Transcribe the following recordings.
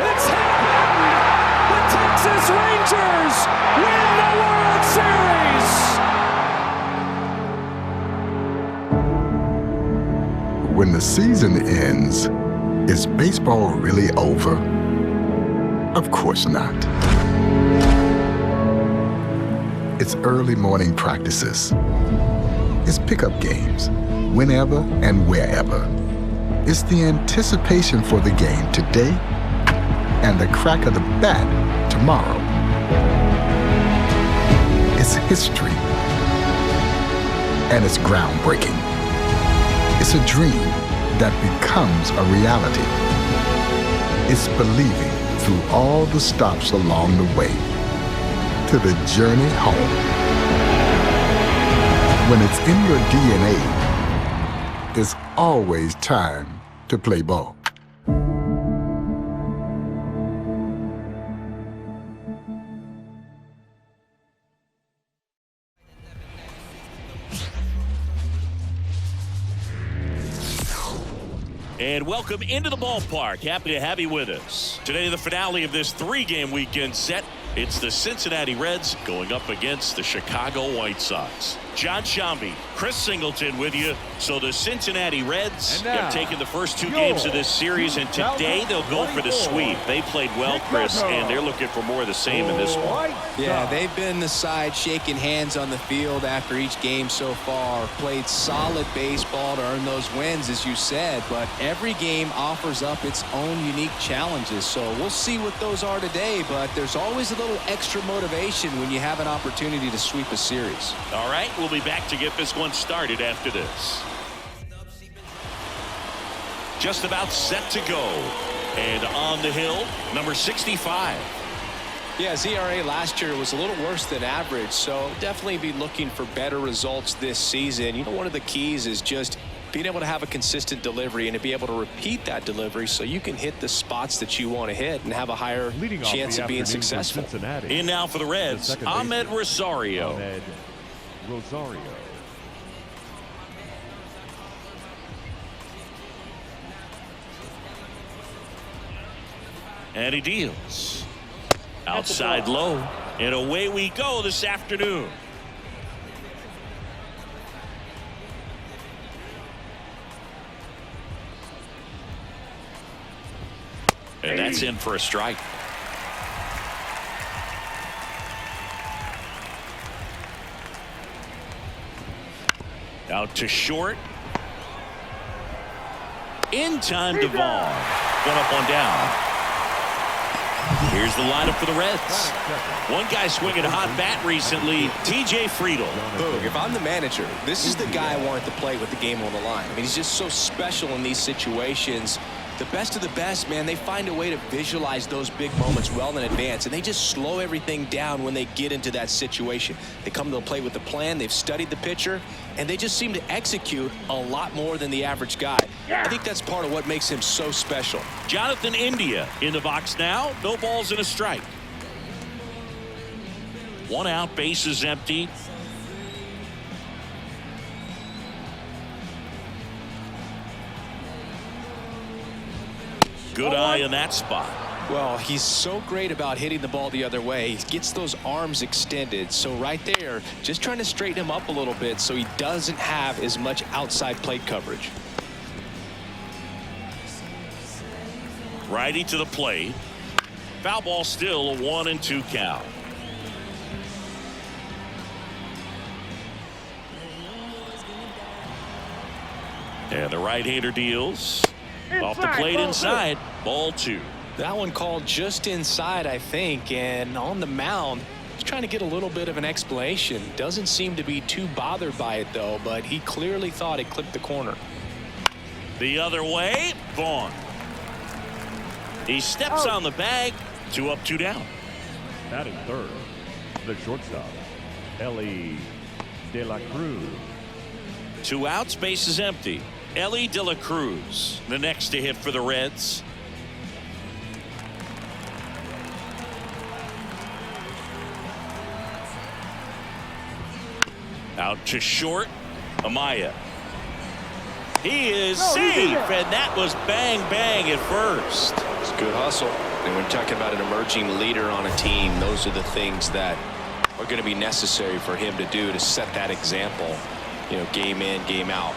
It's happened! The Texas Rangers win the World Series! When the season ends, is baseball really over? Of course not. It's early morning practices. It's pickup games, whenever and wherever. It's the anticipation for the game today and the crack of the bat tomorrow. It's history, and it's groundbreaking. It's a dream that becomes a reality. It's believing through all the stops along the way to the journey home. When it's in your DNA, there's always time to play ball. And welcome into the ballpark. Happy to have you with us. Today, the finale of this three-game weekend set. It's the Cincinnati Reds going up against the Chicago White Sox. John Shambi, Chris Singleton with you. So the Cincinnati Reds have taken the first two games of this series, and today they'll go for the sweep. They played well, Chris, and they're looking for more of the same in this one. Yeah, they've been the side shaking hands on the field after each game so far. Played solid baseball to earn those wins, as you said, but every game offers up its own unique challenges. So we'll see what those are today, but there's always a little extra motivation when you have an opportunity to sweep a series. All right, we'll be back to get this one started after this. Just about set to go. And on the hill, number 65. Yeah, his ERA last year was a little worse than average, so definitely be looking for better results this season. You know, one of the keys is just being able to have a consistent delivery and to be able to repeat that delivery so you can hit the spots that you want to hit and have a higher chance of being successful. In now for the Reds, Ahmed Rosario. And he deals. Outside low. And away we go this afternoon. And that's in for a strike. Out to short. In time to Vaughn. One up, one down. Here's the lineup for the Reds. One guy swinging a hot bat recently, TJ Friedl. Look, if I'm the manager, this is the guy I want to play with the game on the line. I mean, he's just so special in these situations. The best of the best, man, they find a way to visualize those big moments well in advance, and they just slow everything down when they get into that situation. They come to the plate with a plan, they've studied the pitcher, and they just seem to execute a lot more than the average guy. I think that's part of what makes him so special. Jonathan India in the box now. No balls and a strike. One out, base is empty. Good eye in that spot. Well, he's so great about hitting the ball the other way. He gets those arms extended. So right there, just trying to straighten him up a little bit so he doesn't have as much outside plate coverage. Righty to the plate. Foul ball, still a 1-2 count. And the right-hander deals. Off the plate inside. Ball 2. That one called just inside, I think, and on the mound, he's trying to get a little bit of an explanation. Doesn't seem to be too bothered by it, though, but he clearly thought it clipped the corner. The other way, Vaughn. He steps on the bag. 2 up, 2 down. Batting third, the shortstop, Ellie De La Cruz. 2 outs, base is empty. Ellie De La Cruz, the next to hit for the Reds. Out to short, Amaya. He is safe, and that was bang bang at first. It's good hustle. And when talking about an emerging leader on a team, those are the things that are going to be necessary for him to do to set that example, you know, game in, game out.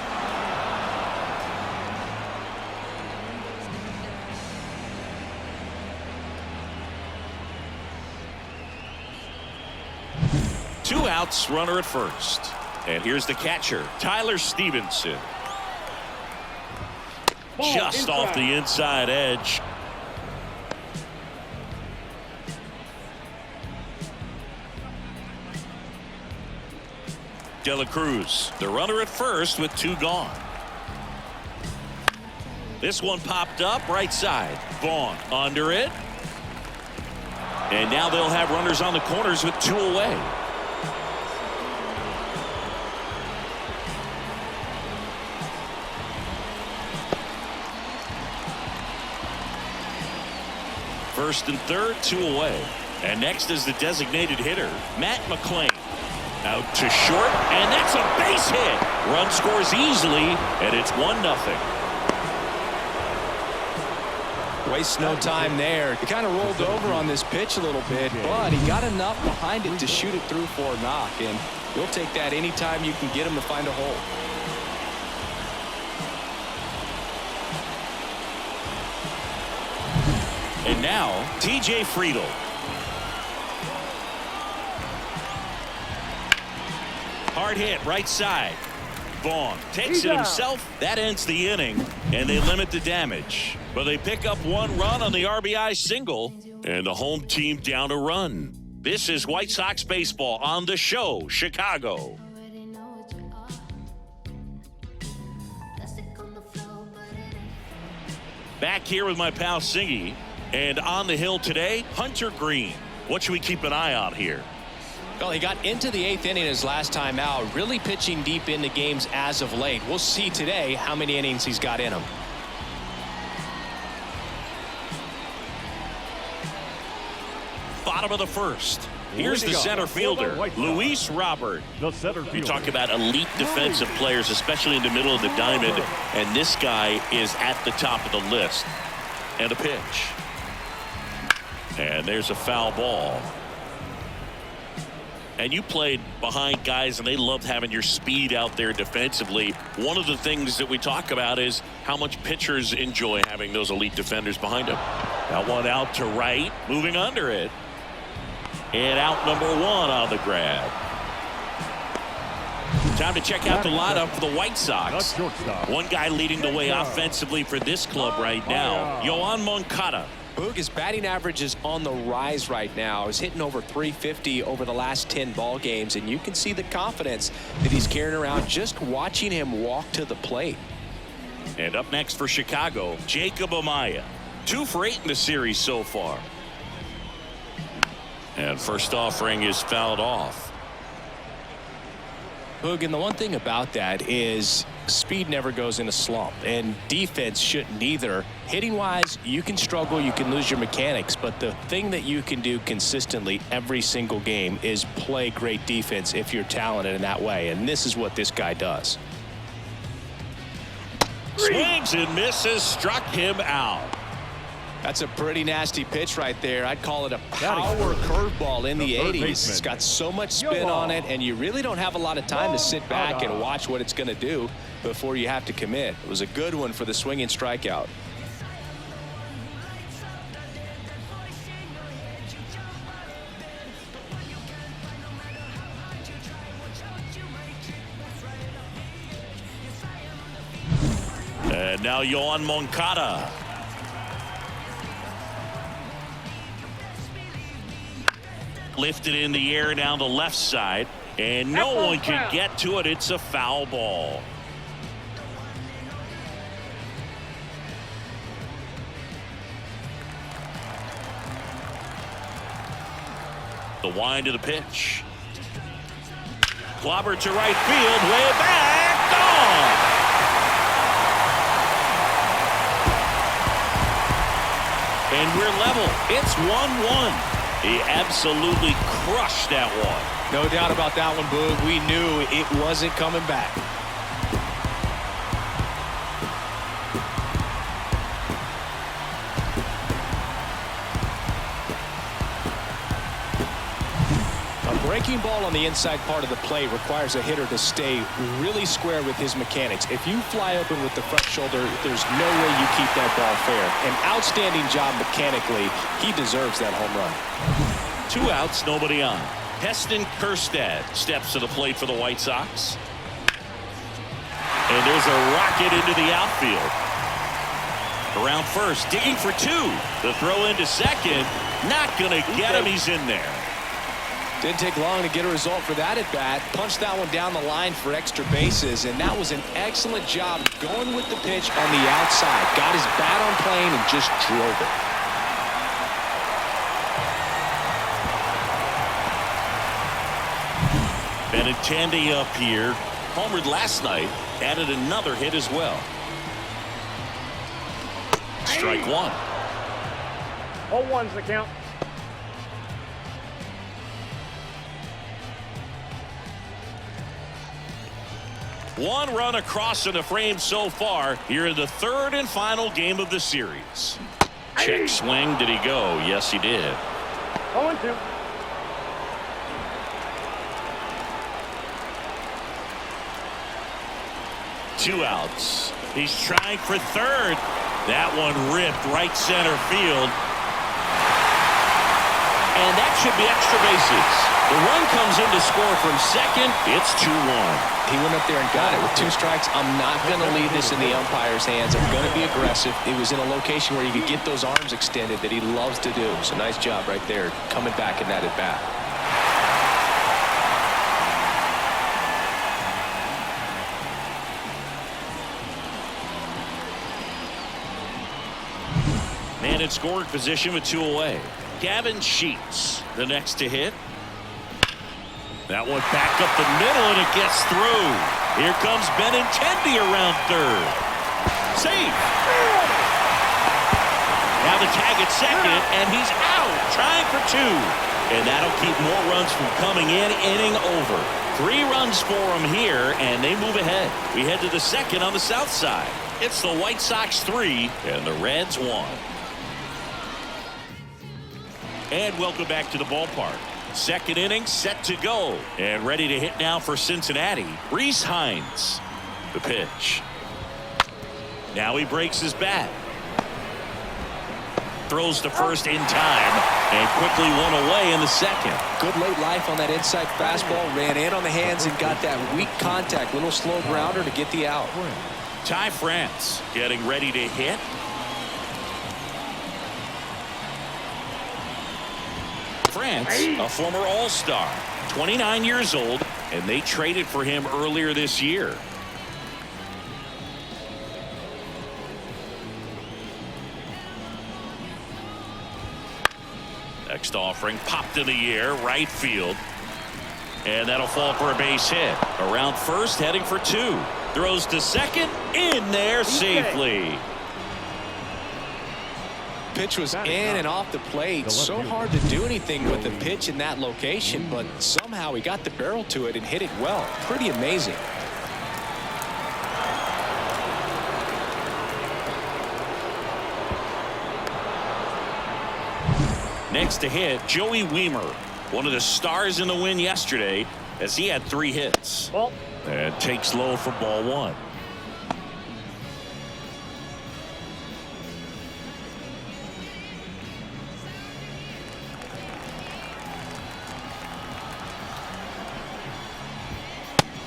Two outs, runner at first. And here's the catcher, Tyler Stevenson. Just off the inside edge. De La Cruz, the runner at first with two gone. This one popped up right side. Vaughn under it. And now they'll have runners on the corners with two away. First and third, two away. And next is the designated hitter, Matt McClain. Out to short, and that's a base hit. Run scores easily, and it's 1-0. Waste no time there. He kind of rolled over on this pitch a little bit, but he got enough behind it to shoot it through for a knock, and you'll take that anytime you can get him to find a hole. And now, T.J. Friedl. Hard hit, right side. Vaughn takes it himself. That ends the inning, and they limit the damage. But they pick up one run on the RBI single, and the home team down a run. This is White Sox baseball on the show, Chicago. Back here with my pal Singy. And on the hill today, Hunter Green. What should we keep an eye on here? Well, he got into the 8th inning his last time out, really pitching deep into games as of late. We'll see today how many innings he's got in him. Bottom of the first. Here's the center fielder, Luis Robert. The center fielder. You talk about elite defensive players, especially in the middle of the diamond, and this guy is at the top of the list. And a pitch. And there's a foul ball. And you played behind guys, and they loved having your speed out there defensively. One of the things that we talk about is how much pitchers enjoy having those elite defenders behind them. That one out to right, moving under it. And out number one on the grab. Time to check out the lineup for the White Sox. One guy leading the way offensively for this club right now, Yoan Moncada. Boog, his batting average is on the rise right now. He's hitting over 350 over the last 10 ball games, and you can see the confidence that he's carrying around just watching him walk to the plate. And up next for Chicago, Jacob Amaya. 2 for 8 in the series so far. And first offering is fouled off. Boog, and the one thing about that is speed never goes in a slump, and defense shouldn't either. Hitting wise, you can struggle, you can lose your mechanics, but the thing that you can do consistently every single game is play great defense if you're talented in that way, and this is what this guy does. Swings and misses, struck him out. That's a pretty nasty pitch right there. I'd call it a power curveball in the 80s. It's got so much spin on it, and you really don't have a lot of time to sit back and watch what it's going to do before you have to commit. It was a good one for the swinging strikeout. And now Yoan Moncada. Lifted in the air down the left side, and no one can get to it. It's a foul ball. The wind of the pitch. Clobber to right field, way back, gone. And we're level. It's 1-1. He absolutely crushed that one. No doubt about that one, Boog. We knew it wasn't coming back. Breaking ball on the inside part of the plate requires a hitter to stay really square with his mechanics. If you fly open with the front shoulder, there's no way you keep that ball fair. An outstanding job mechanically. He deserves that home run. 2 outs, nobody on. Heston Kjerstad steps to the plate for the White Sox. And there's a rocket into the outfield. Around first, digging for 2. The throw into second. Not going to get him. He's in there. Didn't take long to get a result for that at bat. Punched that one down the line for extra bases, and that was an excellent job going with the pitch on the outside. Got his bat on plane and just drove it. Benintendi up here. Homered last night. Added another hit as well. Strike 1. 0-1's the count. One run across in the frame so far here in the 3rd and final game of the series. Check swing. Did he go? Yes, he did. 0-2. Two outs. He's trying for 3rd. That one ripped right center field. And that should be extra bases. The run comes in to score from second. It's 2-1. He went up there and got it with 2 strikes. I'm not going to leave this in the umpire's hands. I'm going to be aggressive. It was in a location where you could get those arms extended that he loves to do. So nice job right there coming back in that at bat. Man in scoring position with 2 away. Gavin Sheets, the next to hit. That one back up the middle, and it gets through. Here comes Benintendi around 3rd. Safe. Now the tag at second, and he's out, trying for 2. And that'll keep more runs from coming in. Inning over. 3 runs for him here, and they move ahead. We head to the 2nd on the south side. It's the White Sox 3 and the Reds 1. And welcome back to the ballpark. 2nd inning set to go. And ready to hit now for Cincinnati. Rhys Hines. The pitch. Now he breaks his bat. Throws to first in time. And quickly one away in the 2nd. Good late life on that inside fastball. Ran in on the hands and got that weak contact. Little slow grounder to get the out. Ty France getting ready to hit. France, a former All-Star, 29 years old, and they traded for him earlier this year. Next offering popped in the air, right field. And that'll fall for a base hit. Around first, heading for 2. Throws to second, in there safely. Pitch was in and off the plate. So hard to do anything with the pitch in that location, but somehow he got the barrel to it and hit it well. Pretty amazing. Next to hit, Joey Wiemer, one of the stars in the win yesterday, as he had 3 hits. Ball. And takes low for ball 1.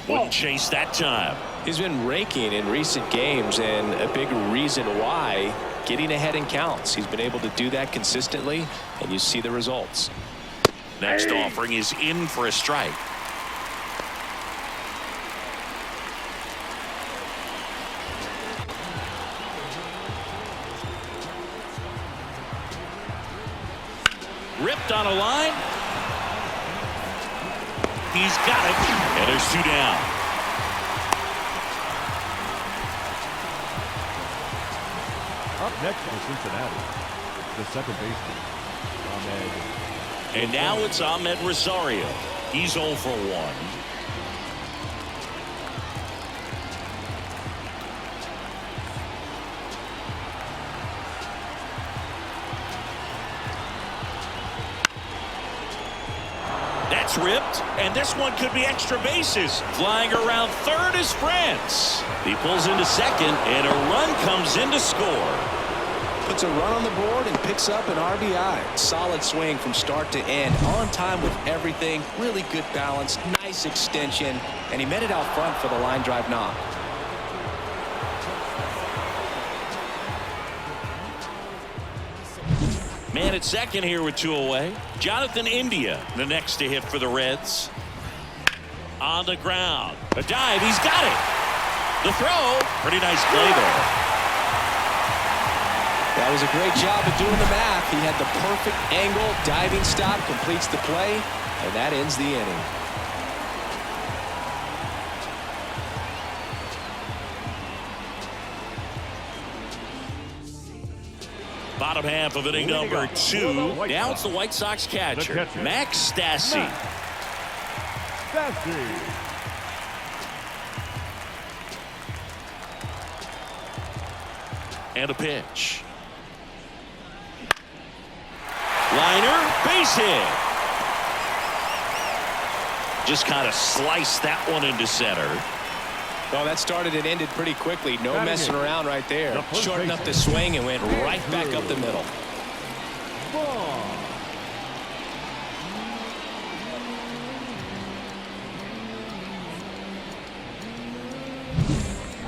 Wouldn't chase that time. He's been raking in recent games, and a big reason why, getting ahead in counts. He's been able to do that consistently, and you see the results. Next offering is in for a strike. Ripped on a line. He's got it, and there's 2 down. Up next for Cincinnati, the second baseman, Ahmed. And now it's Ahmed Rosario. He's 0 for 1. That's ripped, and this one could be extra bases. Flying around third is France. He pulls into second, and a run comes in to score. Puts a run on the board and picks up an RBI. Solid swing from start to end. On time with everything. Really good balance. Nice extension. And he met it out front for the line drive knock. Man at second here with 2 away. Jonathan India, the next to hit for the Reds. On the ground. A dive. He's got it. The throw. Pretty nice play there. That was a great job of doing the math. He had the perfect angle. Diving stop completes the play, and that ends the inning. Bottom half of inning number 2. Now it's the White Sox catcher, Max Stassi. And a pitch. Liner, base hit. Just kind of sliced that one into center. Well, that started and ended pretty quickly. No messing around right there. Shortened up the swing and went right back up the middle.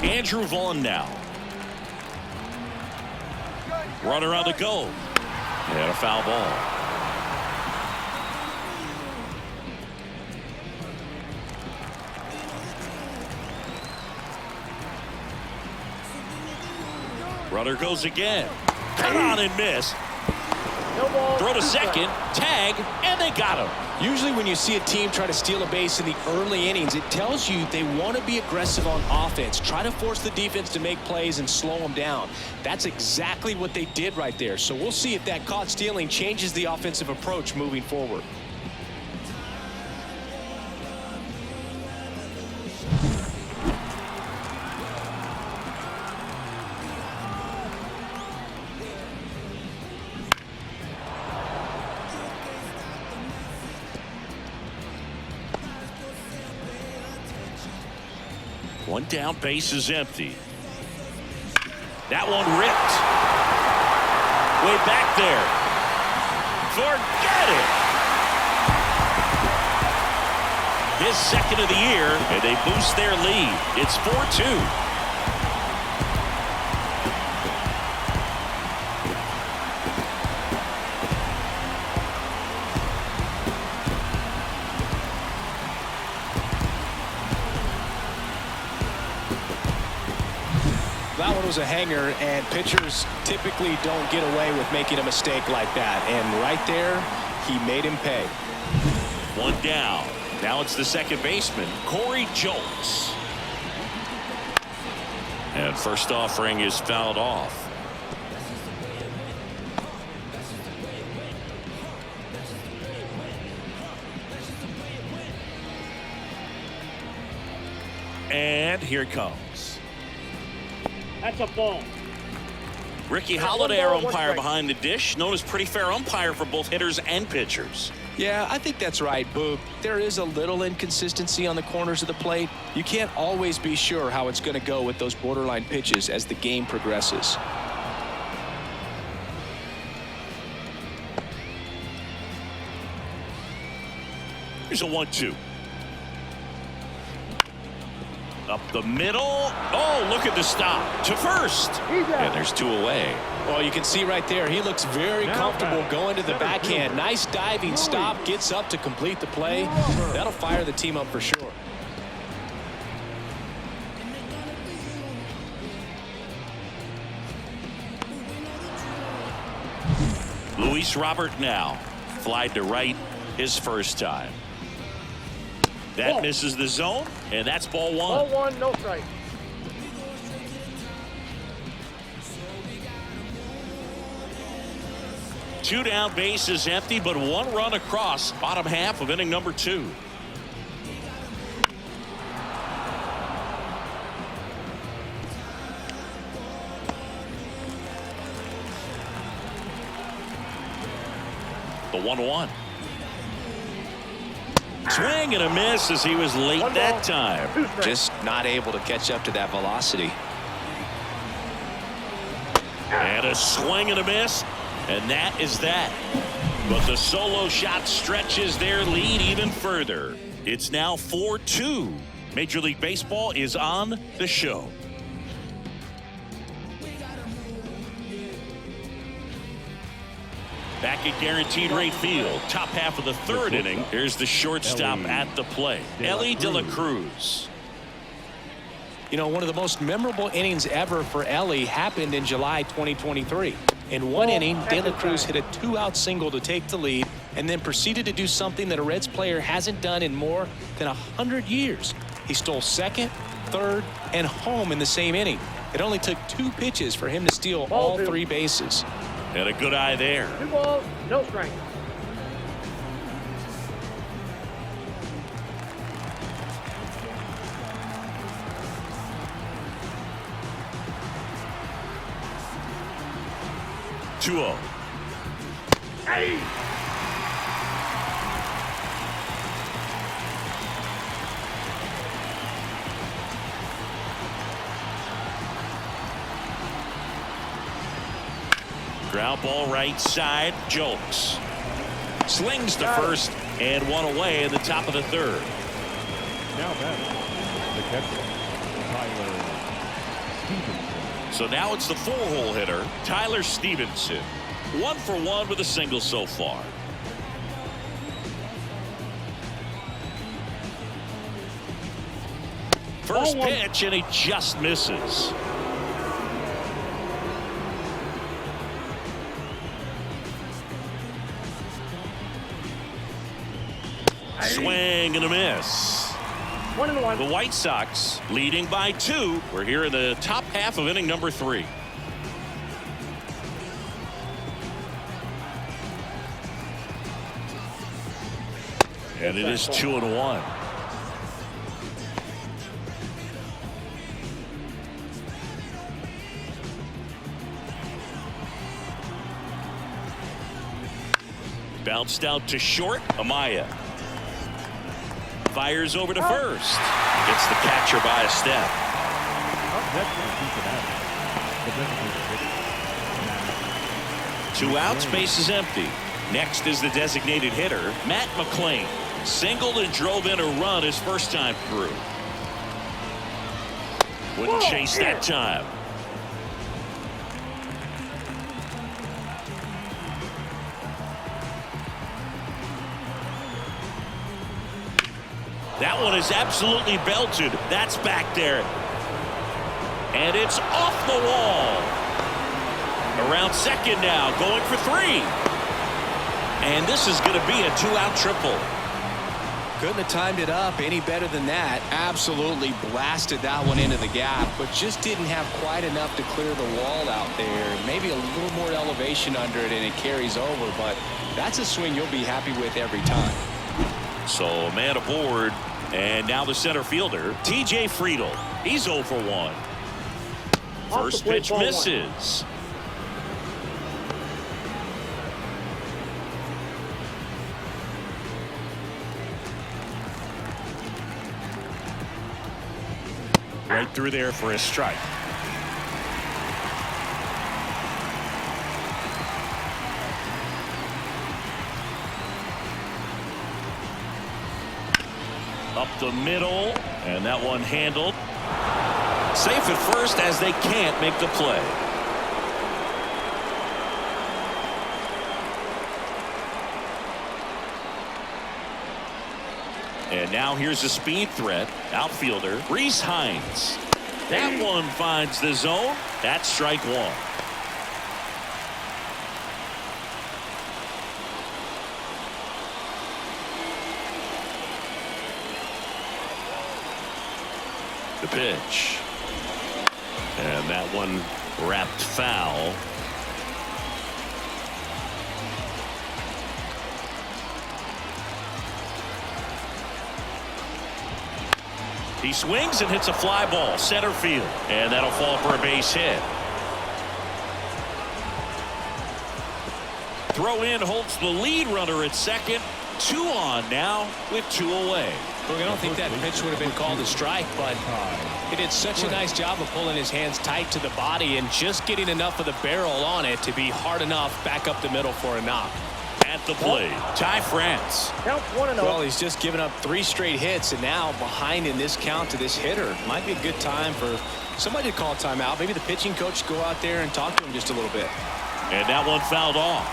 Andrew Vaughn now. Runner on the go. And a foul ball. Runner goes again. Cut on and miss. Throw to second. Tag. And they got him. Usually when you see a team try to steal a base in the early innings, it tells you they want to be aggressive on offense. Try to force the defense to make plays and slow them down. That's exactly what they did right there. So we'll see if that caught stealing changes the offensive approach moving forward. One down, base is empty. That one ripped. Way back there. Forget it. His second of the year, and they boost their lead. It's 4-2. That one was a hanger, and pitchers typically don't get away with making a mistake like that. And right there, he made him pay. One down. Now it's the second baseman, Corey Jones. And first offering is fouled off. And here it comes. That's a ball. Ricky Holiday, our umpire behind the dish, known as pretty fair umpire for both hitters and pitchers. Yeah, I think that's right, Boog. There is a little inconsistency on the corners of the plate. You can't always be sure how it's going to go with those borderline pitches as the game progresses. Here's a 1-2. Up the middle. Oh, look at the stop to first. And there's 2 away. Well, you can see right there, he looks very comfortable going to the backhand. Nice diving stop, gets up to complete the play. That'll fire the team up for sure. Luis Robert now. Flied to right his first time. That misses the zone, and that's ball 1. Ball 1, no strike. Two down, base is empty, but 1 run across. Bottom half of inning number 2. The 1-1. Swing and a miss as he was late that time. Just not able to catch up to that velocity. And a swing and a miss, and that is that. But the solo shot stretches their lead even further. It's now 4-2. Major League Baseball is on the show. Back at Guaranteed Rate Field, top half of the third inning. Here's the shortstop at the plate, Ellie De La Cruz. You know, one of the most memorable innings ever for Ellie happened in July 2023. In one inning, De La Cruz hit a 2-out single to take the lead and then proceeded to do something that a Reds player hasn't done in more than 100 years. He stole second, third, and home in the same inning. It only took 2 pitches for him to steal all 3 bases. And a good eye there. 2 balls, no strike. Hey! Ground ball right side. Jokes. Slings to first and one away in the top of the third. Now back, the catcher, Tyler Stevenson. So now it's the 4-hole hitter, Tyler Stevenson. 1 for 1 with a single so far. First pitch, and he just misses. Swing and a miss. 1-1. The White Sox leading by 2. We're here in the top half of inning number 3. And it is 2-1. Bounced out to short. Amaya fires over to first. Gets the catcher by a step. Up next for Cincinnati, the designated hitter. 2 outs, base is empty. Next is the designated hitter, Matt McClain. Singled and drove in a run his first time through. Wouldn't chase that time. That one is absolutely belted. That's back there. And it's off the wall. Around second now, going for 3. And this is going to be a 2-out triple. Couldn't have timed it up any better than that. Absolutely blasted that one into the gap, but just didn't have quite enough to clear the wall out there. Maybe a little more elevation under it and it carries over, but that's a swing you'll be happy with every time. So a man aboard, and now the center fielder, TJ Friedel. He's 0 for 1. First pitch misses. Right through there for a strike. Up the middle, and that one handled. Safe at first as they can't make the play. And now here's a speed threat. Outfielder Reese Hines. That one finds the zone. That's strike 1. The pitch. And that one wrapped foul. He swings and hits a fly ball center field, and that'll fall for a base hit. Throw in holds the lead runner at second, 2 on now with 2 away. Look, I don't think that pitch would have been called a strike, but he did such a nice job of pulling his hands tight to the body and just getting enough of the barrel on it to be hard enough back up the middle for a knock. At the plate, Ty France. Count 1-0. Well, he's just given up 3 straight hits, and now behind in this count to this hitter. Might be a good time for somebody to call a timeout. Maybe the pitching coach go out there and talk to him just a little bit. And that one fouled off.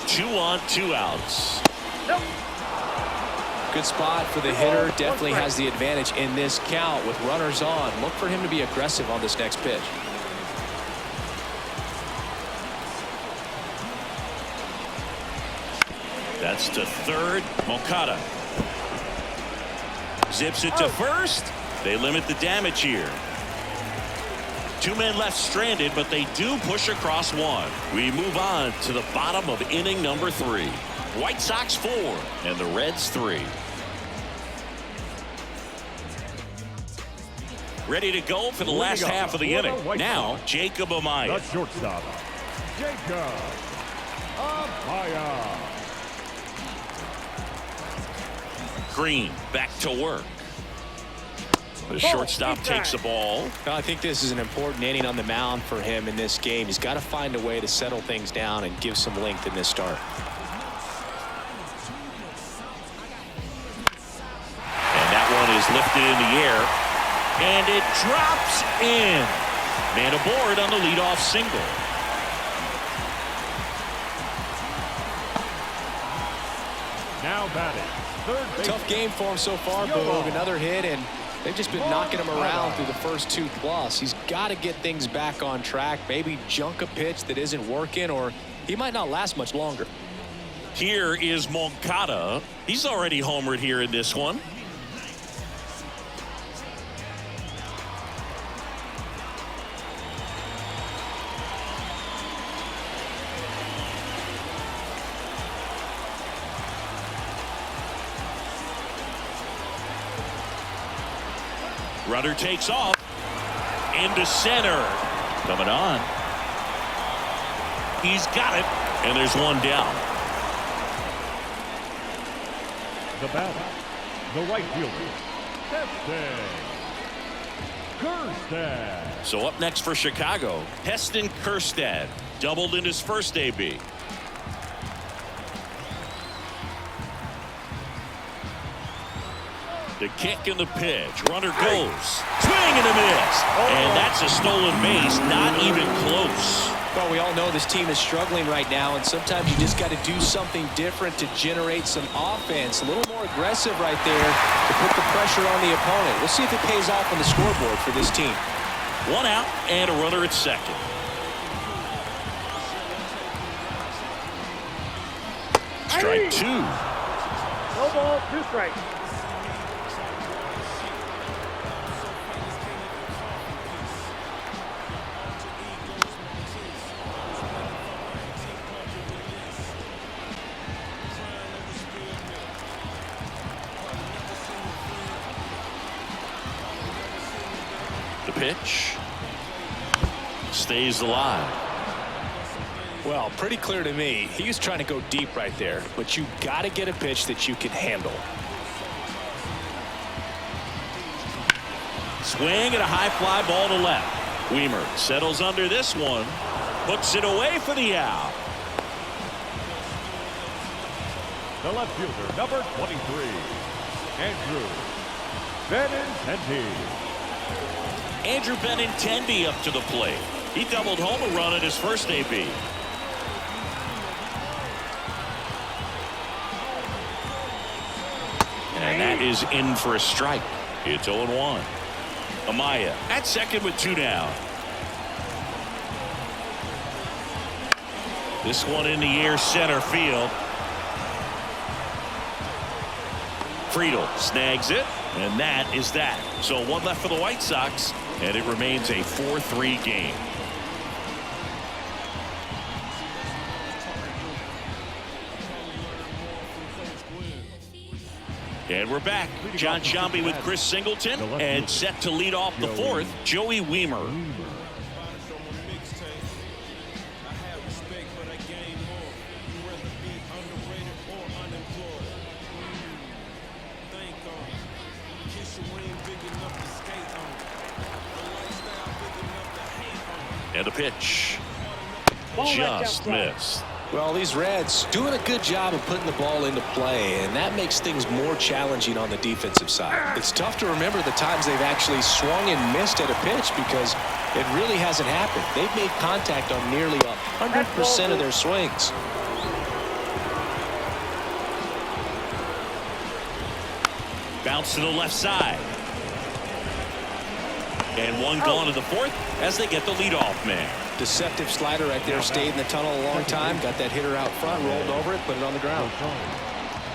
Two on, 2 outs. Nope. Good spot for the hitter. Definitely has the advantage in this count with runners on. Look for him to be aggressive on this next pitch. That's to third. Moncada zips it to first. They limit the damage here. 2 men left stranded, but they do push across 1. We move on to the bottom of inning number 3. White Sox 4 and the Reds 3. Ready to go for the last half of the inning. Now, Jacob Amaya. The shortstop, Jacob Amaya. Green back to work. The shortstop takes the ball. I think this is an important inning on the mound for him in this game. He's got to find a way to settle things down and give some length in this start. And that one is lifted in the air. And it drops in. Man aboard on the leadoff single. Now batting, third base. Tough game for him so far, Boog. Another hit, and they've just been knocking him around through the first 2 plus. He's got to get things back on track. Maybe junk a pitch that isn't working, or he might not last much longer. Here is Moncada. He's already homered here in this one. Runner takes off into center. Coming on. He's got it, and there's 1 down. The batter, the right fielder, Kirstad. So up next for Chicago, Heston Kjerstad doubled in his first AB. The kick and the pitch. Runner goes. Swing and a miss. And that's a stolen base. Not even close. Well, we all know this team is struggling right now, and sometimes you just got to do something different to generate some offense. A little more aggressive right there to put the pressure on the opponent. We'll see if it pays off on the scoreboard for this team. 1 out and a runner at second. Strike 2. No ball, 2 strikes. The pitch stays alive. Well, pretty clear to me. He was trying to go deep right there, but you got to get a pitch that you can handle. Swing and a high fly ball to left. Weimer settles under this one. Puts it away for the out. The left fielder, number 23, Andrew Benintendi. Andrew Benintendi up to the plate. He doubled home a run at his first AB. And that is in for a strike. It's 0-1. Amaya at second with 2 down. This one in the air, center field. Friedel snags it, and that is that. So 1 left for the White Sox, and it remains a 4-3 game. And we're back. John Shambi with Chris Singleton, and set to lead off the fourth, Joey Weimer. And a pitch. Just missed. Well, these Reds doing a good job of putting the ball into play, and that makes things more challenging on the defensive side. It's tough to remember the times they've actually swung and missed at a pitch because it really hasn't happened. They've made contact on nearly 100% of their swings. Bounce to the left side. And one gone to the fourth as they get the leadoff man. Deceptive slider right there. Stayed in the tunnel a long time. Got that hitter out front. Rolled over it. Put it on the ground.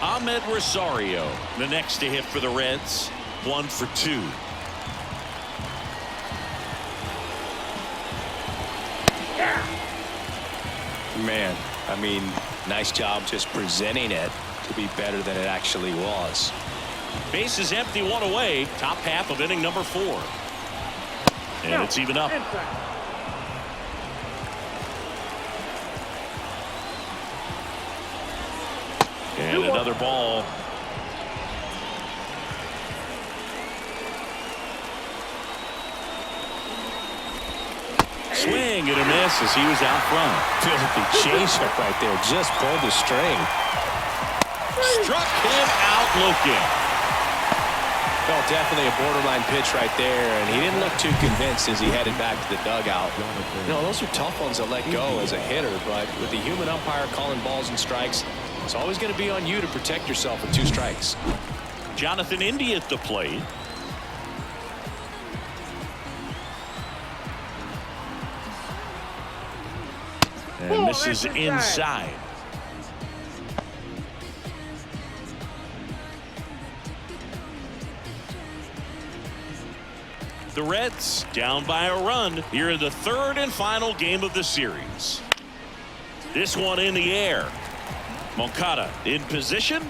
Ahmed Rosario, the next to hit for the Reds. 1 for 2. Man, I mean, nice job just presenting it to be better than it actually was. Base is empty, 1 away. Top half of inning number 4. And it's even up. And another ball. Swing and a miss as he was out front. Filthy changeup right there. Just pulled the string. Struck him out looking. Well, definitely a borderline pitch right there, and he didn't look too convinced as he headed back to the dugout. You know, those are tough ones to let go as a hitter, but with the human umpire calling balls and strikes, it's always going to be on you to protect yourself with 2 strikes. Jonathan India at the plate. And misses inside. The Reds down by a run here in the third and final game of the series. This one in the air. Moncada in position.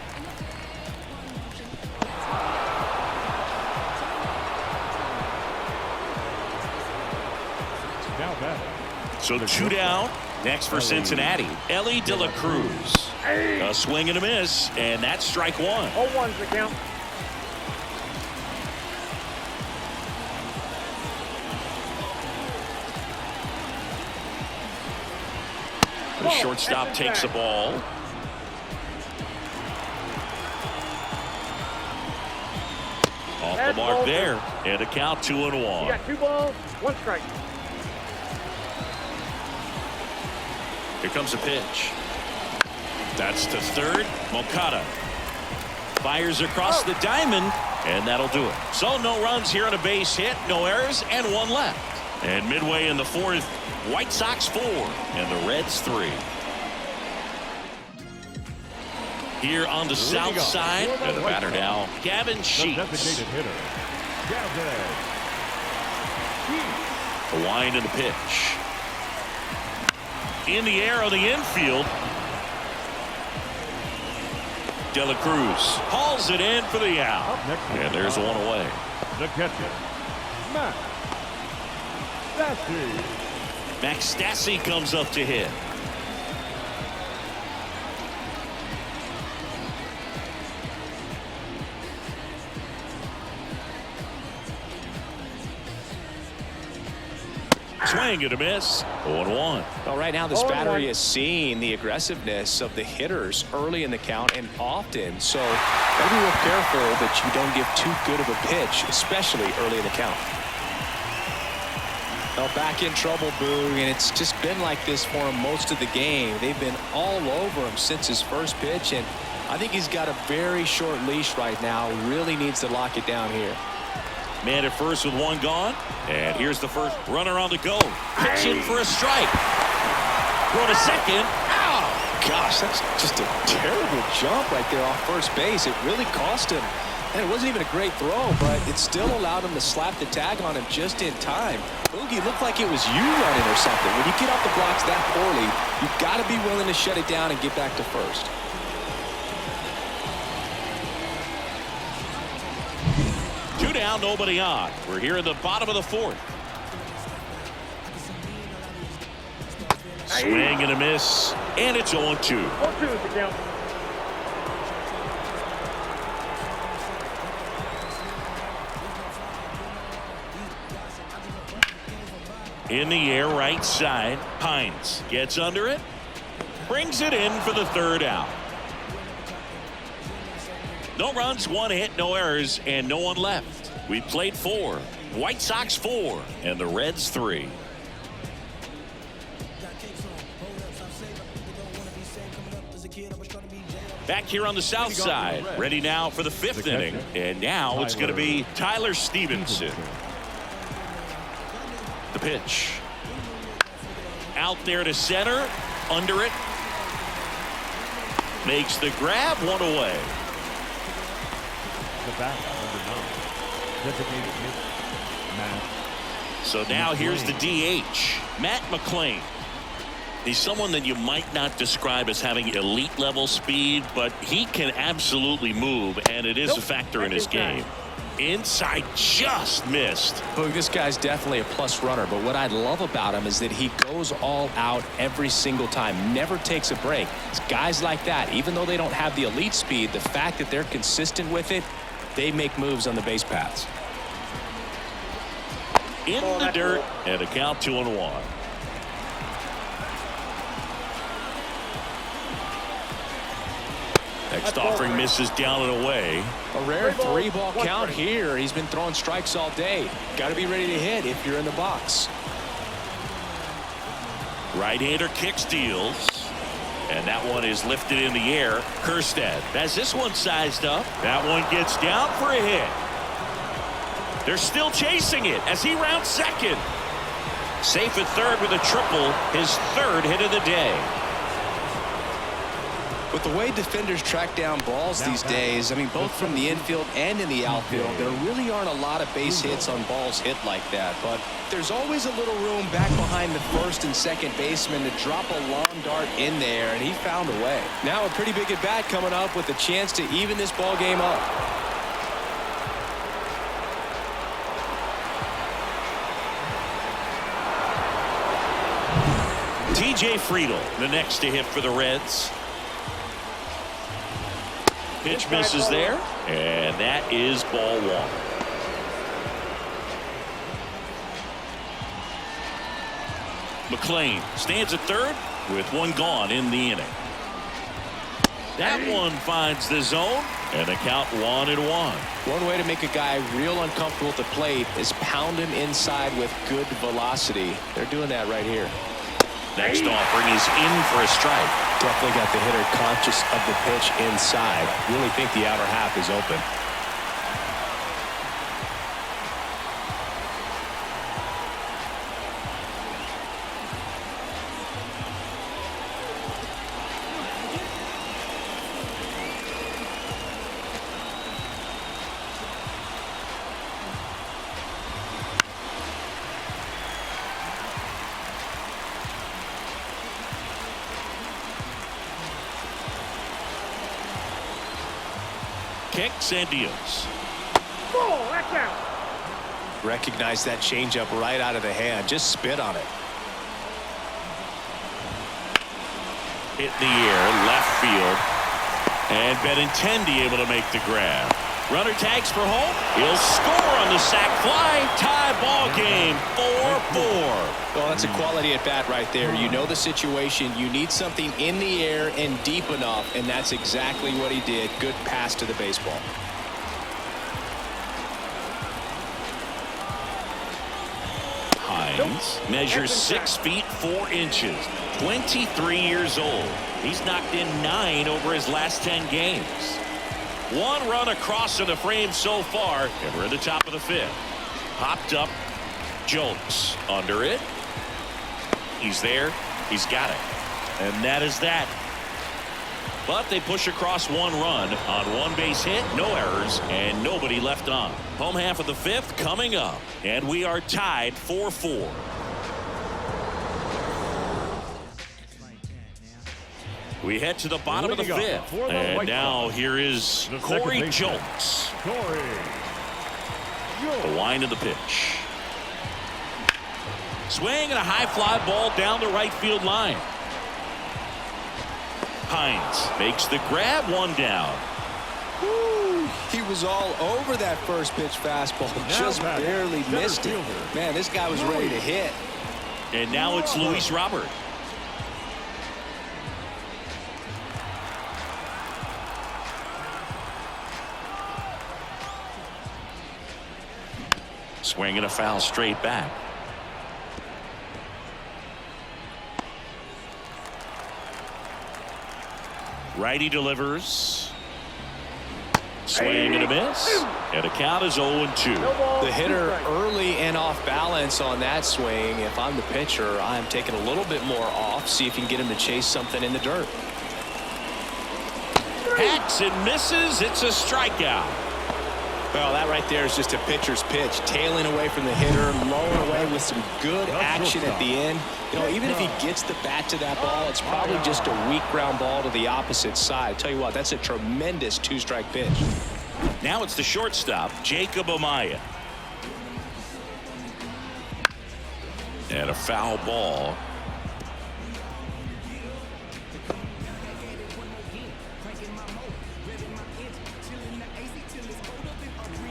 So 2 down. Next for Cincinnati, Ellie De La Cruz. A swing and a miss, and that's strike 1. 0-1's the count. The shortstop takes the ball. Off the mark there, and a count 2-1. You got 2 balls, 1 strike. Here comes a pitch. That's to third. Moncada fires across the diamond, and that'll do it. So no runs here on a base hit, no errors, and 1 left. And midway in the fourth, White Sox 4 and the Reds 3. Here on the south side, and the batter now, Gavin Sheets. A wind and a pitch. In the air on the infield. De La Cruz hauls it in for the out. And there's 1 away. The catcher, Max Stassi comes up to hit. Swing and a miss. 0-1. Well, right now this battery is seeing the aggressiveness of the hitters early in the count and often. So gotta be real careful that you don't give too good of a pitch, especially early in the count. Well, back in trouble, Boog, and it's just been like this for him most of the game. They've been all over him since his first pitch, and I think he's got a very short leash right now. Really needs to lock it down here. Man at first with 1 gone. And here's the first runner on the go. Pitching for a strike. Throw to second. Ow! Gosh, that's just a terrible jump right there off first base. It really cost him. And it wasn't even a great throw, but it still allowed him to slap the tag on him just in time. Boogie looked like it was you running or something. When you get off the blocks that poorly, you've got to be willing to shut it down and get back to first. down, nobody on. We're here in the bottom of the fourth. Swing and a miss, and it's 0-2. In the air, right side. Pines gets under it, brings it in for the third out. No runs, one hit, no errors, and no one left. We played 4. White Sox 4, and the Reds 3. Back here on the south side, ready now for the 5th inning, and now it's going to be Tyler Stevenson. The pitch. Out there to center, under it. Makes the grab, one away. The back number 9. Designated hitter, Matt. So now here's the DH, Matt McClain. He's someone that you might not describe as having elite level speed, but he can absolutely move, and it is a factor in his game. Inside, just missed. Look, this guy's definitely a plus runner, but what I love about him is that he goes all out every single time, never takes a break. It's guys like that, even though they don't have the elite speed, the fact that they're consistent with it, they make moves on the base paths. In the dirt, and a count 2-1. Next offering misses down and away. A rare 3-ball count here. He's been throwing strikes all day. Got to be ready to hit if you're in the box. Right-hander kick steals. And that one is lifted in the air. Kjerstad has this one sized up. That one gets down for a hit. They're still chasing it as he rounds second. Safe at third with a triple, his 3rd hit of the day. With the way defenders track down balls these days, I mean, both from the infield and in the outfield, there really aren't a lot of base hits on balls hit like that. But there's always a little room back behind the first and second baseman to drop a long dart in there, and he found a way. Now a pretty big at bat coming up with a chance to even this ball game up. TJ Friedl, the next to hit for the Reds. Pitch misses there, and that is ball 1. McClain stands at third with one gone in the inning. That one finds the zone, and a count 1-1. One way to make a guy real uncomfortable at the plate is pound him inside with good velocity. They're doing that right here. Next offering is in for a strike. Definitely got the hitter conscious of the pitch inside. Really think the outer half is open. Kicks and deals. Recognize that changeup right out of the hand. Just spit on it. Hit in the air, left field. And Benintendi able to make the grab. Runner tags for home. He'll score on the sac fly. Tie ball game, 4-4. Well, that's a quality at bat right there. You know the situation. You need something in the air and deep enough, and that's exactly what he did. Good pass to the baseball. Hines measures 6 feet 4 inches. 23 years old. He's knocked in 9 over his last 10 games. 1 run across in the frame so far, and we're in the top of the 5th. Popped up. Jones under it. He's there. He's got it. And that is that. But they push across 1 run on 1 base hit, no errors, and nobody left on. Home half of the 5th coming up, and we are tied 4-4. We head to the bottom of the 5th, and now here is Corey Jones. The wind of the pitch. Swing and a high fly ball down the right field line. Hines makes the grab, one down. Woo, he was all over that first pitch fastball, just barely missed it. Man, this guy was ready to hit. And now it's Luis Robert. Swing and a foul straight back. Righty delivers. Swing and a miss. And a count is 0-2. The hitter early and off balance on that swing. If I'm the pitcher, I'm taking a little bit more off. See if you can get him to chase something in the dirt. Hacks and misses. It's a strikeout. Well, that right there is just a pitcher's pitch. Tailing away from the hitter, lowering away with some good action at the end. You know, even if he gets the bat to that ball, it's probably just a weak ground ball to the opposite side. Tell you what, that's a tremendous two-strike pitch. Now it's the shortstop, Jacob Amaya. And a foul ball.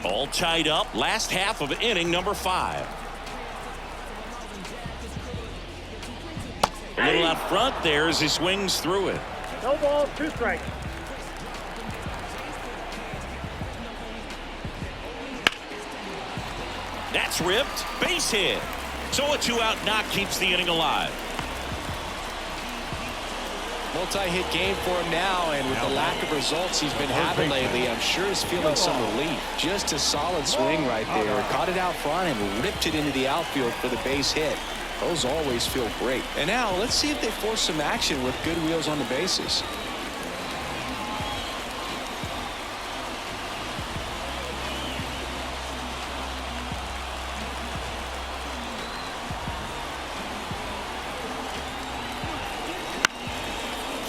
All tied up. Last half of inning number 5. A little out front there as he swings through it. No ball, 2 strikes. That's ripped. Base hit. So a 2-out knock keeps the inning alive. Multi-hit game for him now, and with the lack of results he's been having lately, I'm sure he's feeling some relief. Just a solid swing right there. Caught it out front and ripped it into the outfield for the base hit. Those always feel great. And now let's see if they force some action with good wheels on the bases.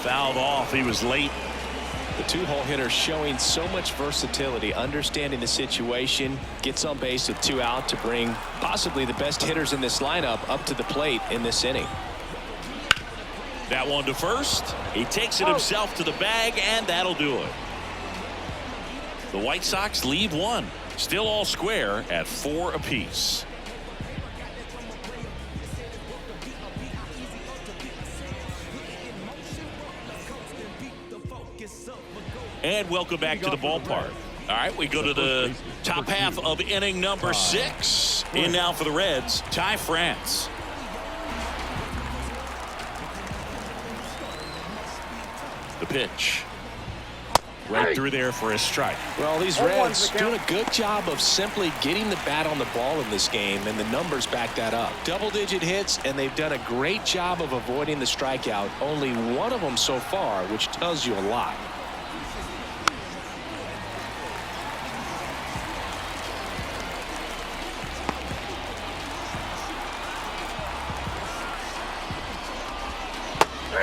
Fouled off. He was late. The two-hole hitter showing so much versatility, understanding the situation, gets on base with 2 out to bring possibly the best hitters in this lineup up to the plate in this inning. That one to first. He takes it himself to the bag, and that'll do it. The White Sox lead 1. Still all square at 4 apiece. And welcome back to the ballpark. All right, we go to the top half of inning number 6. In now for the Reds, Ty France. The pitch. Right through there for a strike. Well, these Reds doing a good job of simply getting the bat on the ball in this game, and the numbers back that up. Double-digit hits, and they've done a great job of avoiding the strikeout. Only one of them so far, which tells you a lot.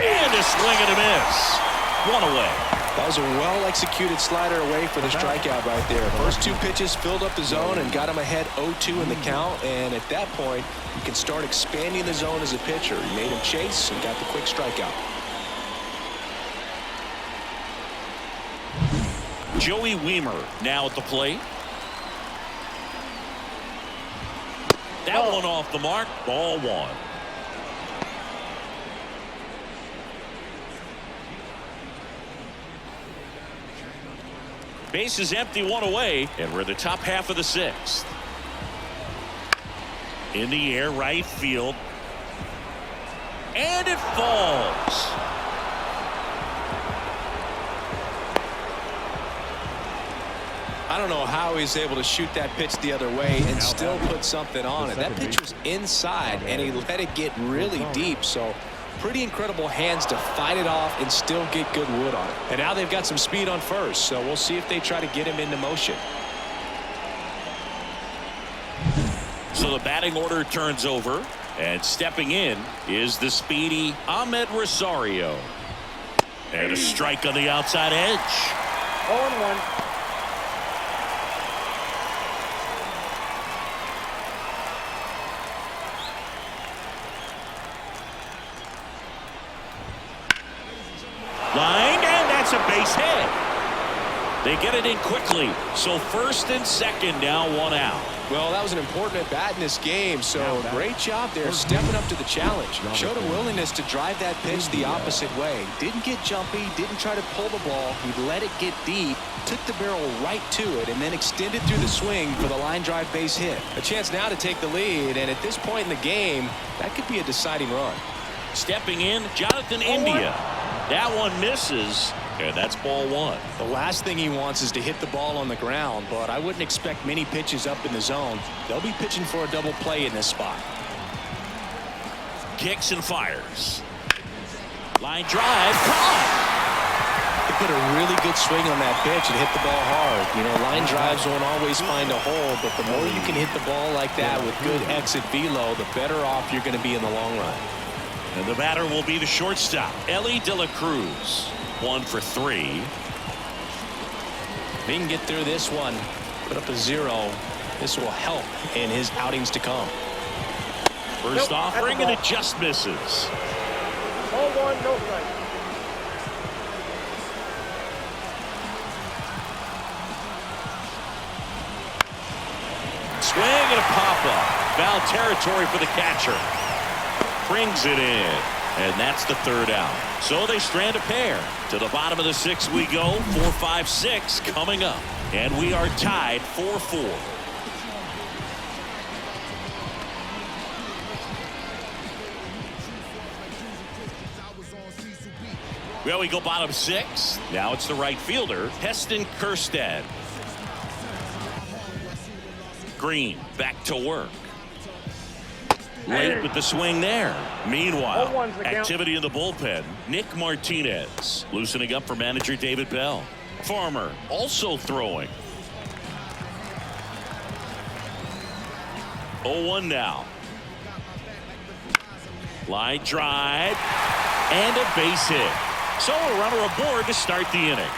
And a swing and a miss. One away. That was a well-executed slider away for the strikeout right there. First 2 pitches filled up the zone and got him ahead 0-2 in the count. And at that point, you can start expanding the zone as a pitcher. He made him chase and got the quick strikeout. Joey Wiemer now at the plate. That one off the mark. Ball 1. Base is empty, 1 away, and we're in the top half of the 6th. In the air, right field. And it falls. I don't know how he's able to shoot that pitch the other way and still put something on it. That pitch was inside, and he let it get really deep, so pretty incredible hands to fight it off and still get good wood on it. And now they've got some speed on first, so we'll see if they try to get him into motion. So the batting order turns over, and stepping in is the speedy Ahmed Rosario. And a strike on the outside edge. 0-1. Line, and that's a base hit. They get it in quickly. So first and second, now one out. Well, that was an important at-bat in this game, so great job there stepping up to the challenge. Showed a willingness to drive that pitch the opposite way. Didn't get jumpy, didn't try to pull the ball. He let it get deep, took the barrel right to it, and then extended through the swing for the line drive base hit. A chance now to take the lead, and at this point in the game, that could be a deciding run. Stepping in, Jonathan India. That one misses, and that's ball one. The last thing he wants is to hit the ball on the ground, but I wouldn't expect many pitches up in the zone. They'll be pitching for a double play in this spot. Kicks and fires. Line drive, caught. He put a really good swing on that pitch and hit the ball hard. You know, line drives won't always find a hole, but the more you can hit the ball like that with good exit velo, the better off you're going to be in the long run. And the batter will be the shortstop, Ellie De La Cruz. 1 for 3. If he can get through this one, put up a 0, this will help in his outings to come. First offering, and it just misses. 0-1, no strike. Swing and a pop-up. Foul territory for the catcher. Brings it in, and that's the third out. So they strand a pair. To the bottom of the 6th we go. 4-5-6 coming up, and we are tied 4-4. Well, we go bottom 6. Now it's the right fielder, Heston Kjerstad. Green back to work. Late with the swing there. Meanwhile, activity in the bullpen. Nick Martinez loosening up for manager David Bell. Farmer also throwing. 0-1 now. Line drive and a base hit. So a runner aboard to start the inning.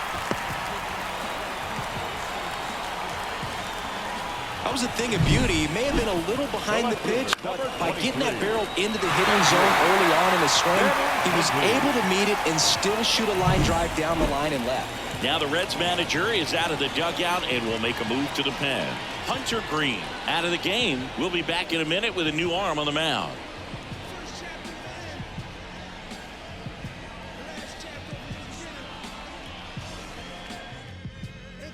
That was a thing of beauty. He may have been a little behind the pitch, but by getting that barrel into the hitting zone early on in the swing, he was able to meet it and still shoot a line drive down the line and left. Now the Reds manager is out of the dugout and will make a move to the pen. Hunter Green out of the game. We'll be back in a minute with a new arm on the mound.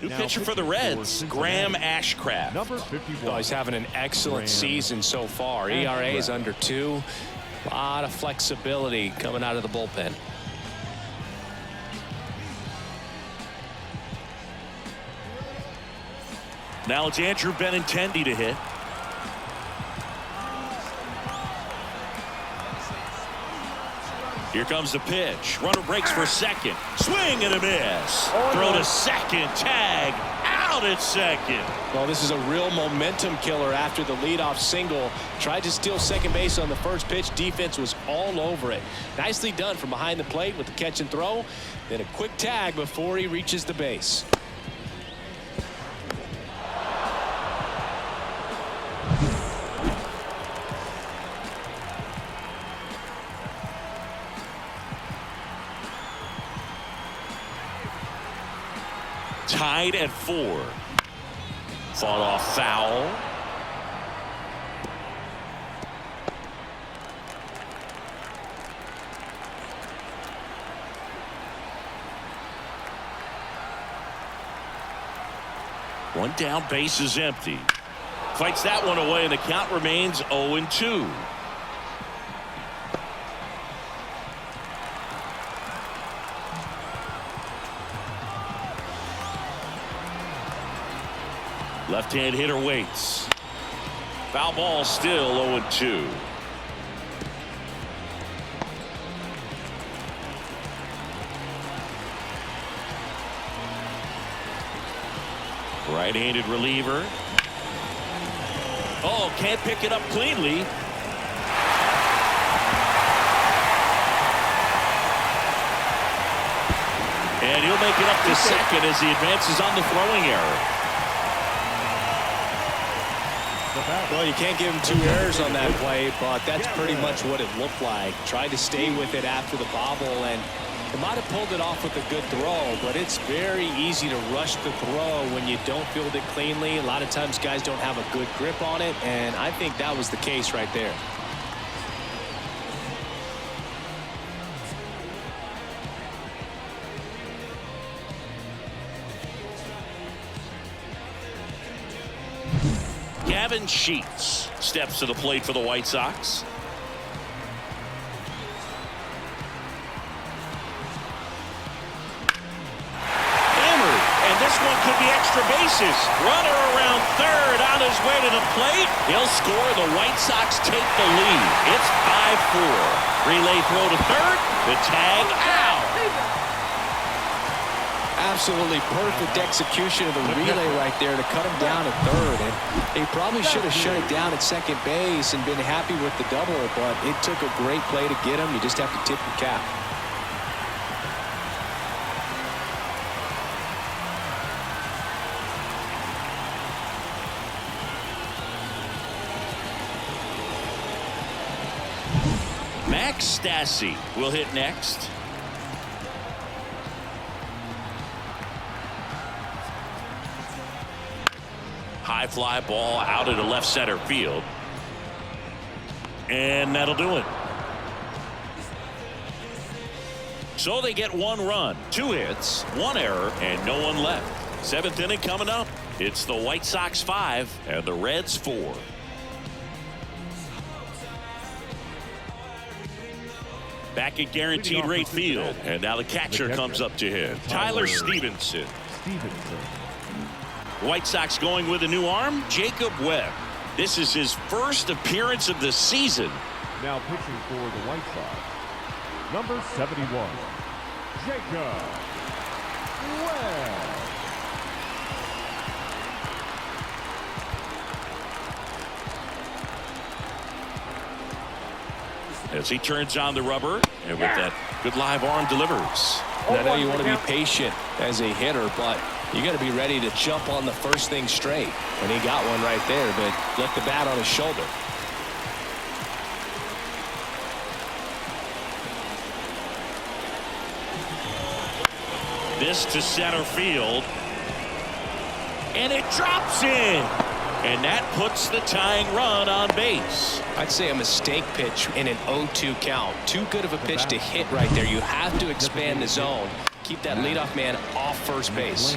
New pitcher for the Reds, Graham Ashcraft. Number 51. Oh, he's having an excellent season so far. ERA is under 2. A lot of flexibility coming out of the bullpen. Now it's Andrew Benintendi to hit. Here comes the pitch. Runner breaks for second. Swing and a miss. Throw to second. Tag out at second. Well, this is a real momentum killer after the leadoff single. Tried to steal second base on the first pitch. Defense was all over it. Nicely done from behind the plate with the catch and throw. Then a quick tag before he reaches the base. Tied at 4. Fought off foul. One down, base is empty. Fights that one away, and the count remains 0-2. Left-hand hitter waits. Foul ball, still 0-2. Right-handed reliever. Oh, can't pick it up cleanly. And he'll make it up to second as he advances on the throwing error. Well, you can't give him 2 errors on that play, but that's pretty much what it looked like. Tried to stay with it after the bobble, and He might have pulled it off with a good throw, but it's very easy to rush the throw when you don't field it cleanly. A lot of times guys don't have a good grip on it, and I think that was the case right there. Gavin Sheets steps to the plate for the White Sox. Hammered, and this one could be extra bases. Runner around third on his way to the plate. He'll score. The White Sox take the lead. It's 5-4. Relay throw to third. The tag out. Absolutely perfect execution of the relay right there to cut him down at third. And he probably should have shut it down at second base and been happy with the double, but it took a great play to get him. You just have to tip your cap. Max Stassi will hit next. High fly ball out into left center field. And that'll do it. So they get 1 run, 2 hits, 1 error, and no one left. 7th inning coming up. It's the White Sox 5 and the Reds 4. Back at guaranteed rate field. And now the catcher comes up to him. Tyler Stevenson. White Sox going with a new arm, Jacob Webb. This is his first appearance of the season. Now pitching for the White Sox, number 71, Jacob Webb. As he turns on the rubber, and with that good live arm delivers. And I know you want to be patient as a hitter, but you got to be ready to jump on the first thing straight. And he got one right there, but left the bat on his shoulder. This to center field. And it drops in. And that puts the tying run on base. I'd say a mistake pitch in an 0-2 count. Too good of a pitch to hit right there. You have to expand the zone. Keep that leadoff man off first base.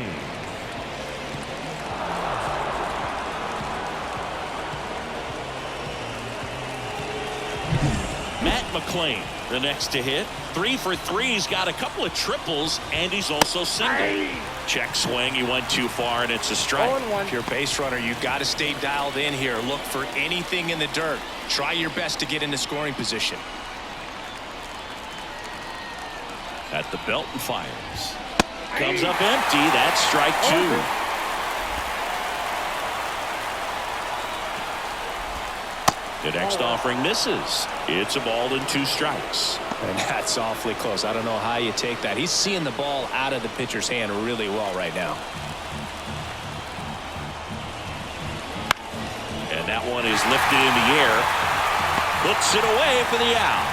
Matt McClain, the next to hit. 3 for 3. He's got a couple of triples, and he's also single. Check swing. He went too far, and it's a strike. If you're a base runner, you've got to stay dialed in here. Look for anything in the dirt. Try your best to get into scoring position. At the belt and fires. Comes up empty. That's strike 2. The next offering misses. It's a ball and 2 strikes. And that's awfully close. I don't know how you take that. He's seeing the ball out of the pitcher's hand really well right now. And that one is lifted in the air. Puts it away for the out.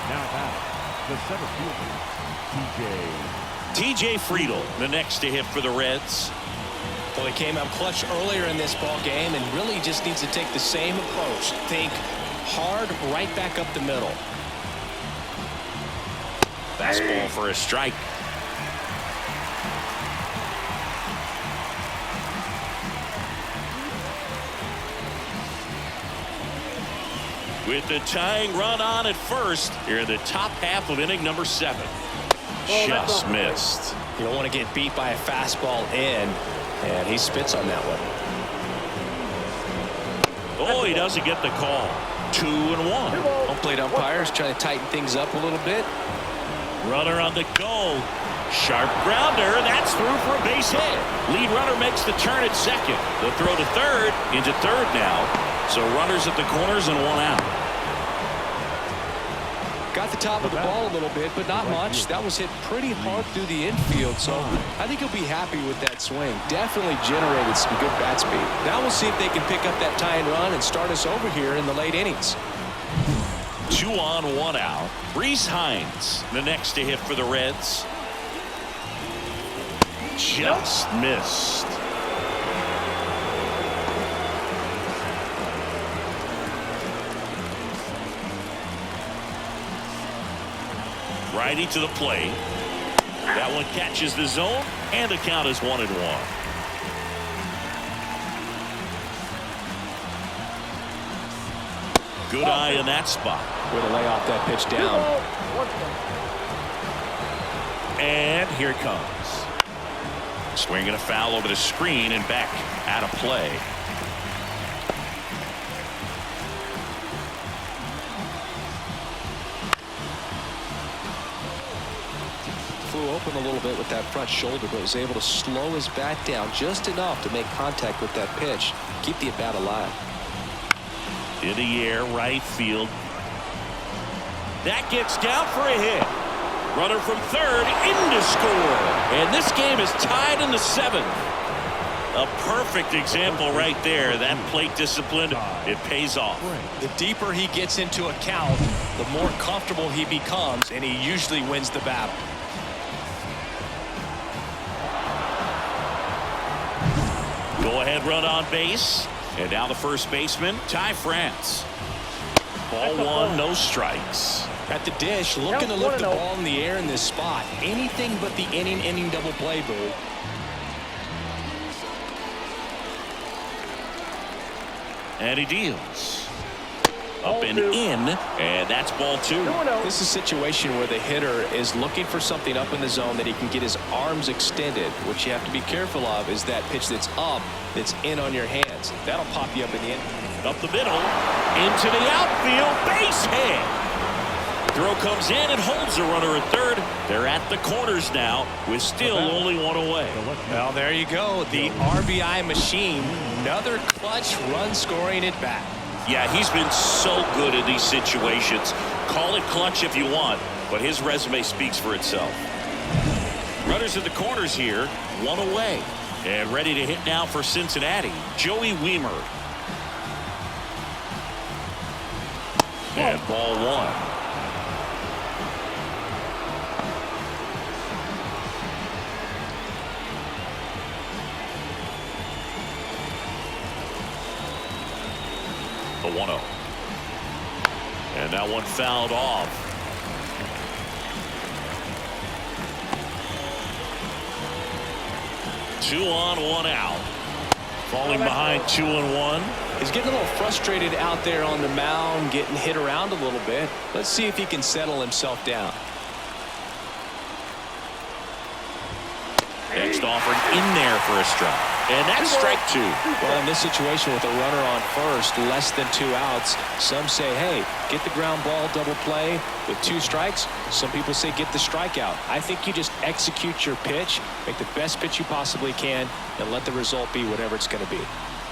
Now back, the center fielder, TJ Friedl, the next to hit for the Reds. Well, he came out clutch earlier in this ball game and really just needs to take the same approach. Think hard right back up the middle. Fastball for a strike. With the tying run on at first, here in the top half of inning number 7. Just missed. You don't want to get beat by a fastball in, and he spits on that one. Oh, he doesn't get the call. 2-1. Home plate umpires trying to tighten things up a little bit. Runner on the go. Sharp grounder. That's through for a base hit. Lead runner makes the turn at second. The throw to third. Into third now. So runners at the corners and 1 out. Got the top of the ball a little bit, but not much. That was hit pretty hard through the infield, so I think he'll be happy with that swing. Definitely generated some good bat speed. Now we'll see if they can pick up that tie and run and start us over here in the late innings. 2 on, 1 out. Reese Hines, the next to hit for the Reds. Just missed. Righty to the plate. That one catches the zone, and the count is 1-1. Good eye in that spot. Way to lay off that pitch down. And here it comes. Swinging a foul over the screen and back out of play. Flew open a little bit with that front shoulder, but was able to slow his bat down just enough to make contact with that pitch. Keep the at-bat alive. In the air, right field. That gets down for a hit. Runner from third in to score. And this game is tied in the 7th. A perfect example right there. That plate discipline, it pays off. The deeper he gets into a count, the more comfortable he becomes, and he usually wins the battle. Go ahead run on base. And now the first baseman, Ty France. Ball 1, no strikes. At the dish, looking to lift the ball in the air in this spot. Anything but the inning double play, Boo. And he deals. Up and in, and that's ball 2. This is a situation where the hitter is looking for something up in the zone that he can get his arms extended. What you have to be careful of is that pitch that's up, that's in on your hands. That'll pop you up in the end. Up the middle, into the outfield, base hit. Throw comes in and holds the runner at third. They're at the corners now with still only 1 away. Well, there you go. The RBI machine. Another clutch run scoring at bat. Yeah, he's been so good in these situations. Call it clutch if you want, but his resume speaks for itself. Runners at the corners here, 1 away. And ready to hit now for Cincinnati, Joey Wiemer. And ball 1. The 1-0. And that one fouled off. Two on, 1 out. Falling behind 2-1. He's getting a little frustrated out there on the mound, getting hit around a little bit. Let's see if he can settle himself down. Next offered in there for a strike. And that's strike 2. Well, in this situation with a runner on first, less than 2 outs, some say, hey, get the ground ball double play with 2 strikes. Some people say get the strikeout. I think you just execute your pitch, make the best pitch you possibly can, and let the result be whatever it's going to be.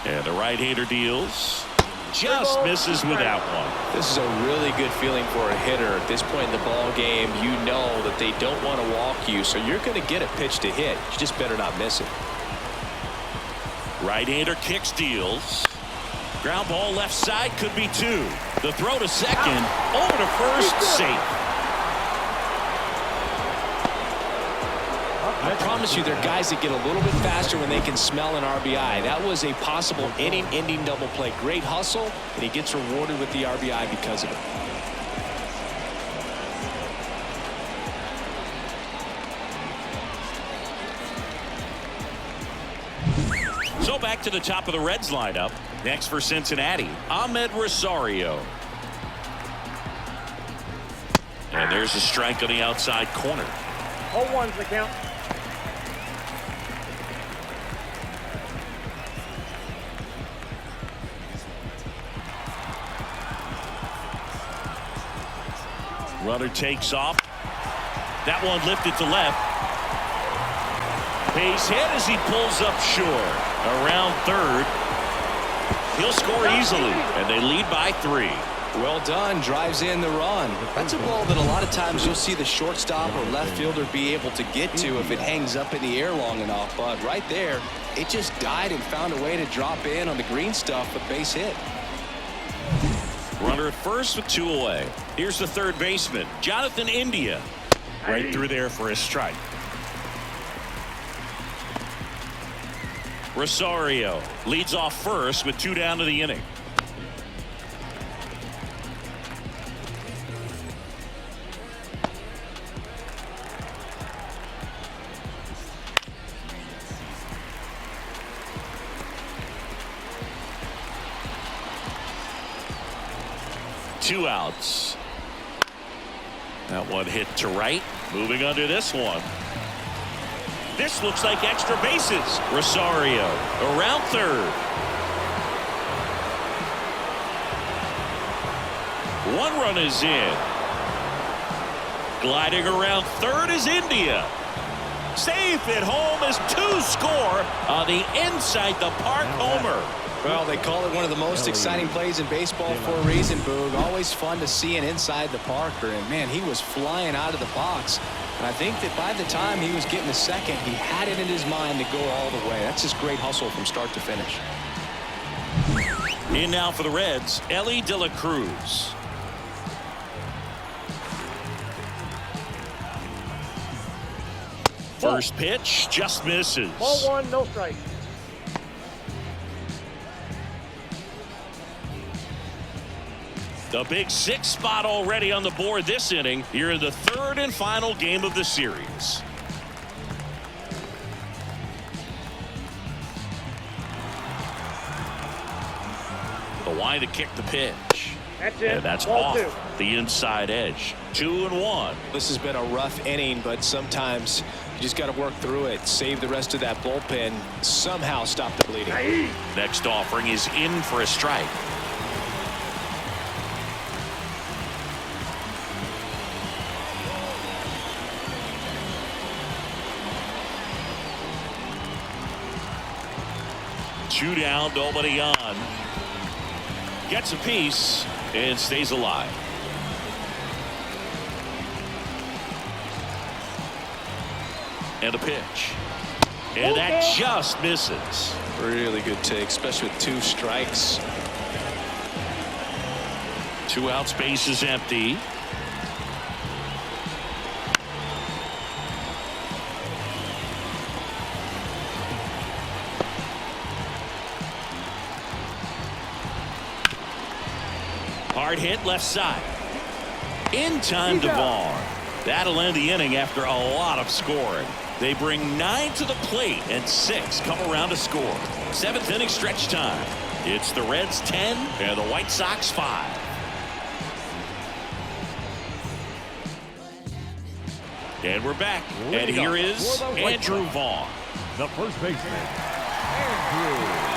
And the right-hander deals. Just misses with that one. This is a really good feeling for a hitter. At this point in the ball game, you know that they don't want to walk you, so you're going to get a pitch to hit. You just better not miss it. Right-hander kicks, deals. Ground ball left side, could be 2. The throw to second, over to first, safe. I promise you, there are guys that get a little bit faster when they can smell an RBI. That was a possible inning-ending double play. Great hustle, and he gets rewarded with the RBI because of it. So back to the top of the Reds lineup. Next for Cincinnati, Ahmed Rosario. And there's a strike on the outside corner. 0-1's the count. Runner takes off. That one lifted to left. Base hit as he pulls up short. Around third. He'll score easily, and they lead by 3. Well done. Drives in the run. That's a ball that a lot of times you'll see the shortstop or left fielder be able to get to if it hangs up in the air long enough. But right there, it just died and found a way to drop in on the green stuff, a base hit. Runner at first with 2 away. Here's the third baseman, Jonathan India. Right through there for a strike. Rosario leads off first with 2 down to the inning. Two outs. That one hit to right. Moving under this one. This looks like extra bases. Rosario around third. One run is in. Gliding around third is India. Safe at home as 2 score on the inside the park homer. Well, they call it one of the most exciting plays in baseball for a reason, Boog. Always fun to see an inside the parker. And, man, he was flying out of the box. And I think that by the time he was getting the second, he had it in his mind to go all the way. That's just great hustle from start to finish. In now for the Reds, Ellie De La Cruz. First pitch just misses. Ball 1, no strike. The big 6th spot already on the board this inning here in the 3rd and final game of the series. The wind to kick the pitch. That's it. And that's Ball off 2. the inside edge. 2-1. This has been a rough inning, but sometimes you just got to work through it. Save the rest of that bullpen. Somehow stop the bleeding. Next offering is in for a strike. Two down, nobody on. Gets a piece and stays alive. And a pitch. And that just misses. Really good take, especially with 2 strikes. 2 outs, base is empty. Hard hit left side. In time to Vaughn. That'll end the inning after a lot of scoring. They bring 9 to the plate and 6 come around to score. 7th inning stretch time. It's the Reds 10 and the White Sox 5. And we're back. And here is Andrew Vaughn. The first baseman, Andrew Vaughn.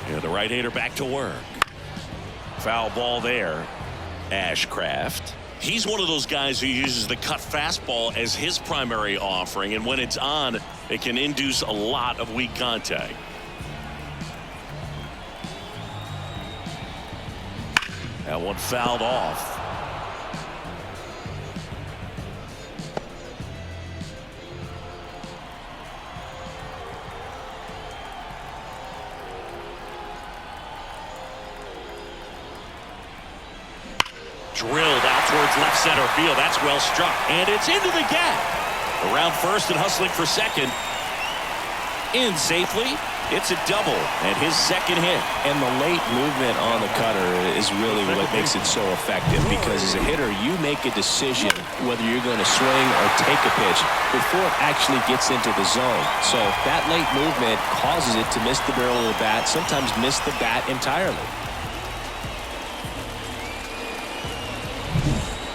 And the right-hander back to work. Foul ball there. Ashcraft. He's one of those guys who uses the cut fastball as his primary offering, and when it's on, it can induce a lot of weak contact. That one fouled off. Drilled out towards left center field. That's well struck. And it's into the gap. Around first and hustling for second. In safely. It's a double. And his second hit. And the late movement on the cutter is really what makes it so effective. Because as a hitter, you make a decision whether you're going to swing or take a pitch before it actually gets into the zone. So that late movement causes it to miss the barrel of the bat, sometimes miss the bat entirely.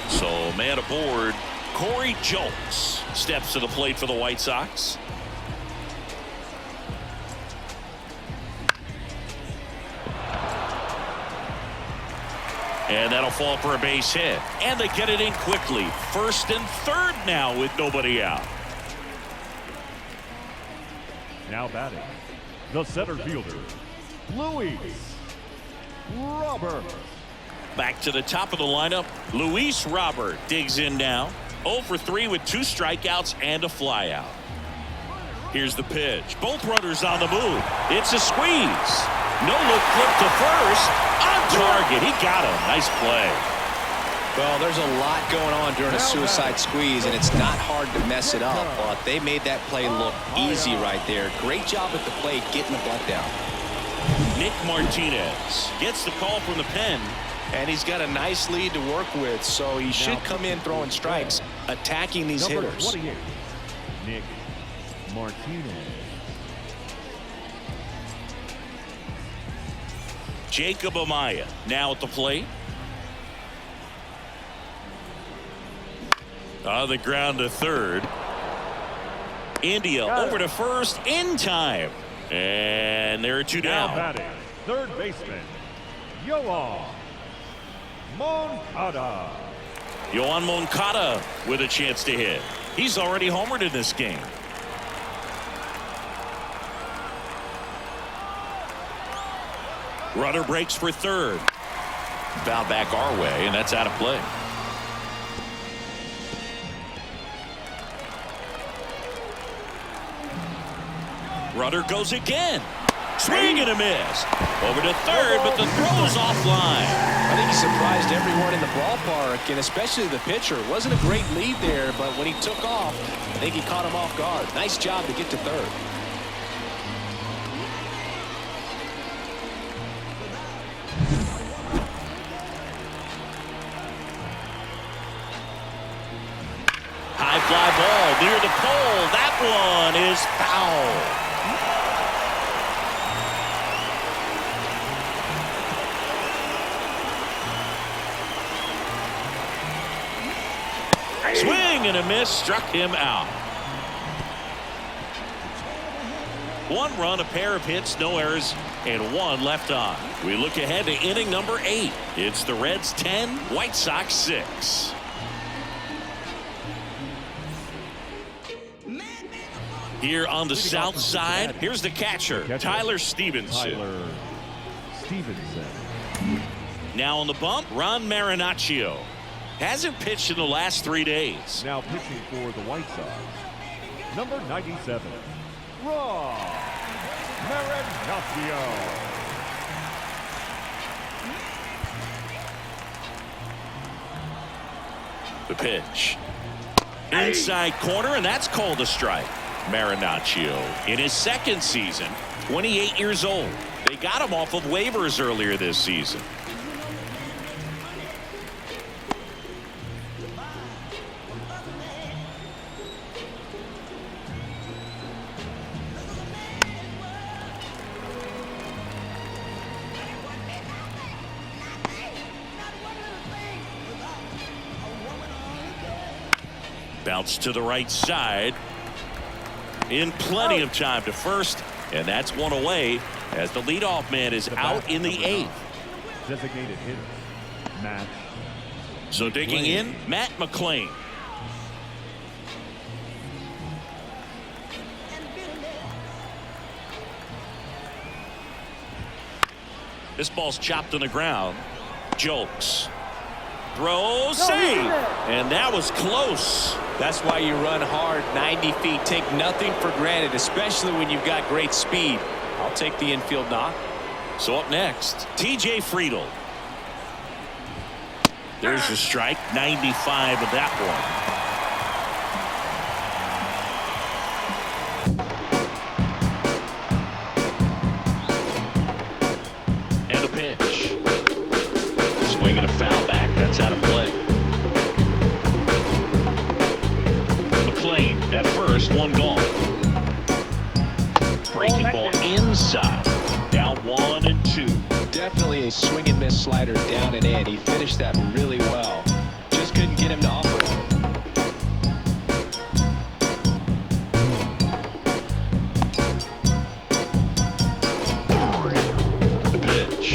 So man aboard, Corey Jolts steps to the plate for the White Sox. And that'll fall for a base hit. And they get it in quickly. First and third now with nobody out. Now batting, the center fielder, Luis Robert. Back to the top of the lineup, Luis Robert digs in now. 0 for 3 with 2 strikeouts and a flyout. Here's the pitch. Both runners on the move. It's a squeeze. No-look flip to first. On target. He got him. Nice play. Well, there's a lot going on during a suicide squeeze, and it's not hard to mess it up. But they made that play look easy right there. Great job at the plate getting the butt down. Nick Martinez gets the call from the pen. And he's got a nice lead to work with, so he should come in throwing strikes, attacking these Number hitters. 28, Nick Martinez. Jacob Amaya now at the plate. On the ground to third. India over to first in time. And there are 2 Now down. batting, third baseman, Yoan Moncada. Yoan Moncada with a chance to hit. He's already homered in this game. Runner breaks for third. Foul back our way, and that's out of play. Runner goes again. Swing and a miss. Over to third, but the throw's offline. I think he surprised everyone in the ballpark, and especially the pitcher. It wasn't a great lead there, but when he took off, I think he caught him off guard. Nice job to get to third. High fly ball near the pole. That one is foul. Swing and a miss, struck him out. 1 run, a pair of hits, no errors, and 1 left on. We look ahead to inning number 8. It's the Reds 10, White Sox 6. Here on the south side, here's the catcher, Tyler Stevenson. Now on the bump, Ron Marinaccio. Hasn't pitched in the last 3 days. Now pitching for the White Sox, number 97, Ron Marinaccio. The pitch. Inside corner, and that's called a strike. Marinaccio in his 2nd season, 28 years old. They got him off of waivers earlier this season. Bounce to the right side. In plenty of time to first, and that's 1 away as the leadoff man is out in the 8th. Designated hitter, Matt. So digging in, Matt McClain. This ball's chopped on the ground. Jokes. Throws, save, and that was close. That's why you run hard 90 feet. Take nothing for granted, especially when you've got great speed. I'll take the infield knock. So up next, TJ Friedl. There's the strike, 95 of that one. And a pitch. Swing and a foul back. That's out of play. McClain at first, 1 gone. Breaking ball inside. Down 1 and 2. Definitely a swing and miss slider down and in. He finished that really well. Just couldn't get him to offer it. The pitch.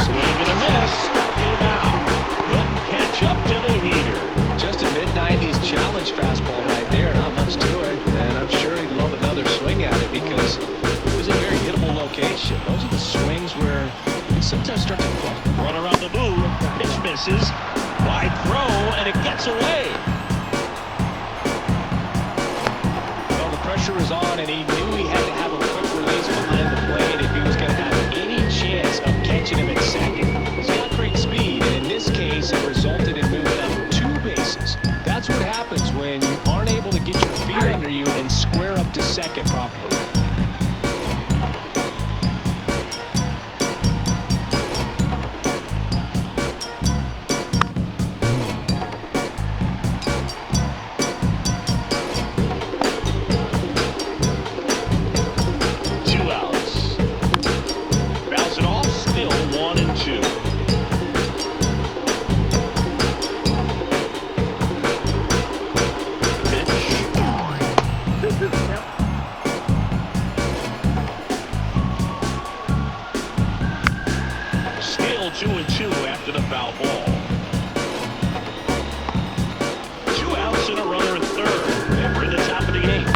Swing and a miss. Struck him out. Couldn't catch up to the heater. Just a mid-90s challenge fastball right there. Not much to it. And I'm sure he'd love another swing at it. sometimes start to question. Runner on the move. Pitch misses. Wide throw, and it gets away. Well, the pressure is on, and he knew he had to have a quick release behind the plate if he was going to have any chance of catching him at second. He's got great speed, and in this case, it resulted in moving up 2 bases. That's what happens when you aren't able to get your feet under you and square up to second properly. Still 2-2 after the foul ball. 2 outs and a runner at third. And we're in the top of the 8th.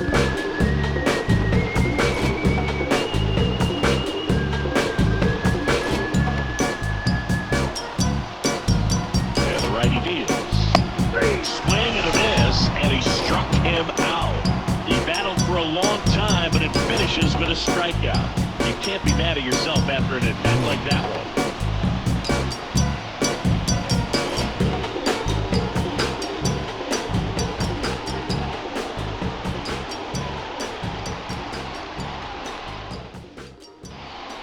And the righty deals. Swing and a miss, and he struck him out. He battled for a long time, but it finishes with a strikeout. You can't be mad at yourself after an attack like that one.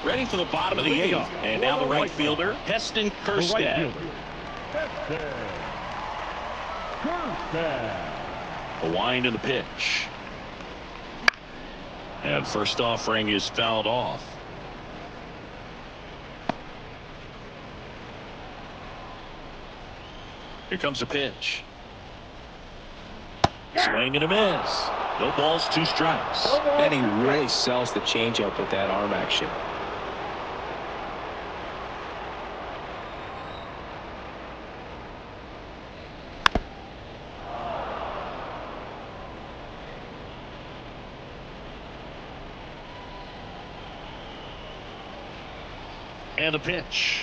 Ready for the bottom of the 8th. And now the right fielder, Heston Kjerstad. A wind in the pitch. And first offering is fouled off. Here comes a pitch. Swing and a miss. No balls, 2 strikes. And he really sells the changeup with that arm action. And a pitch.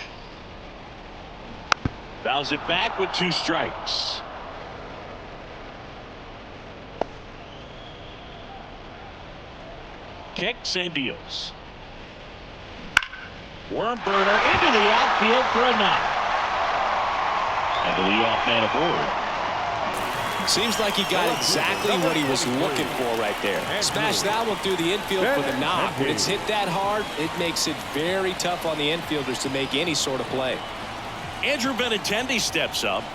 Fouls it back with 2 strikes. Kicks and deals. Worm burner into the outfield for a knock. And the leadoff man aboard. Seems like he got exactly what he was looking for right there. Smashed that one through the infield for the knock. When it's hit that hard, it makes it very tough on the infielders to make any sort of play. Andrew Benintendi steps up.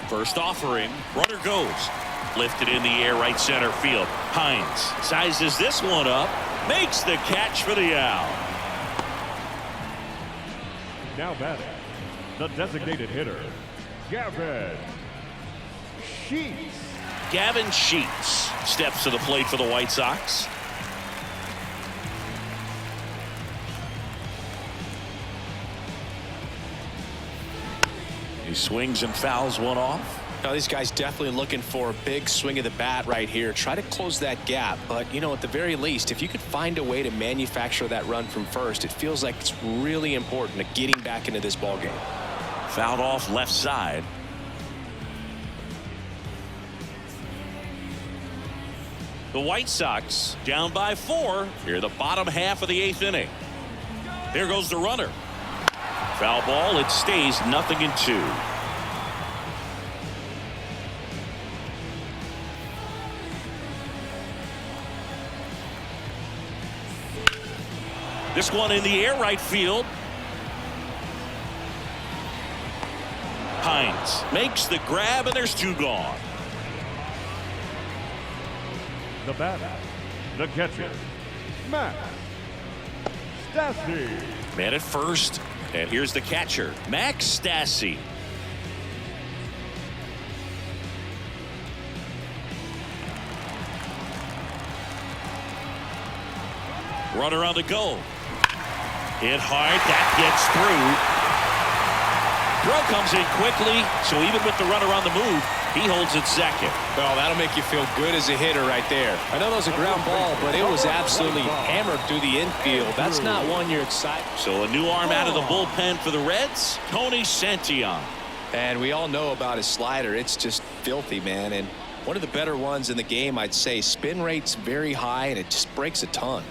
First offering. Runner goes. Lifted in the air, right center field. Hines sizes this one up. Makes the catch for the out. Now batting, the designated hitter, Gavin Sheets. Gavin Sheets steps to the plate for the White Sox. He swings and fouls one off. Now these guys definitely looking for a big swing of the bat right here. Try to close that gap. But, you know, at the very least, if you could find a way to manufacture that run from first, it feels like it's really important to getting back into this ballgame. Fouled off left side. The White Sox down by 4 here the bottom half of the 8th inning. There goes the runner. Foul ball. It stays 0-2. This one in the air, right field. Hines makes the grab, and there's 2 gone. The batter, the catcher, Max Stassi. Man at first, and here's the catcher, Max Stassi. Runner on the go. Hit hard, that gets through. Throw comes in quickly, so even with the runner on the move, He holds it second. Well, that'll make you feel good as a hitter right there. I know that was a ground ball, but it was absolutely hammered through the infield. That's not one you're excited. So a new arm out of the bullpen for the Reds, Tony Santillan. And we all know about his slider. It's just filthy, man. And one of the better ones in the game, I'd say. Spin rate's very high, and it just breaks a ton.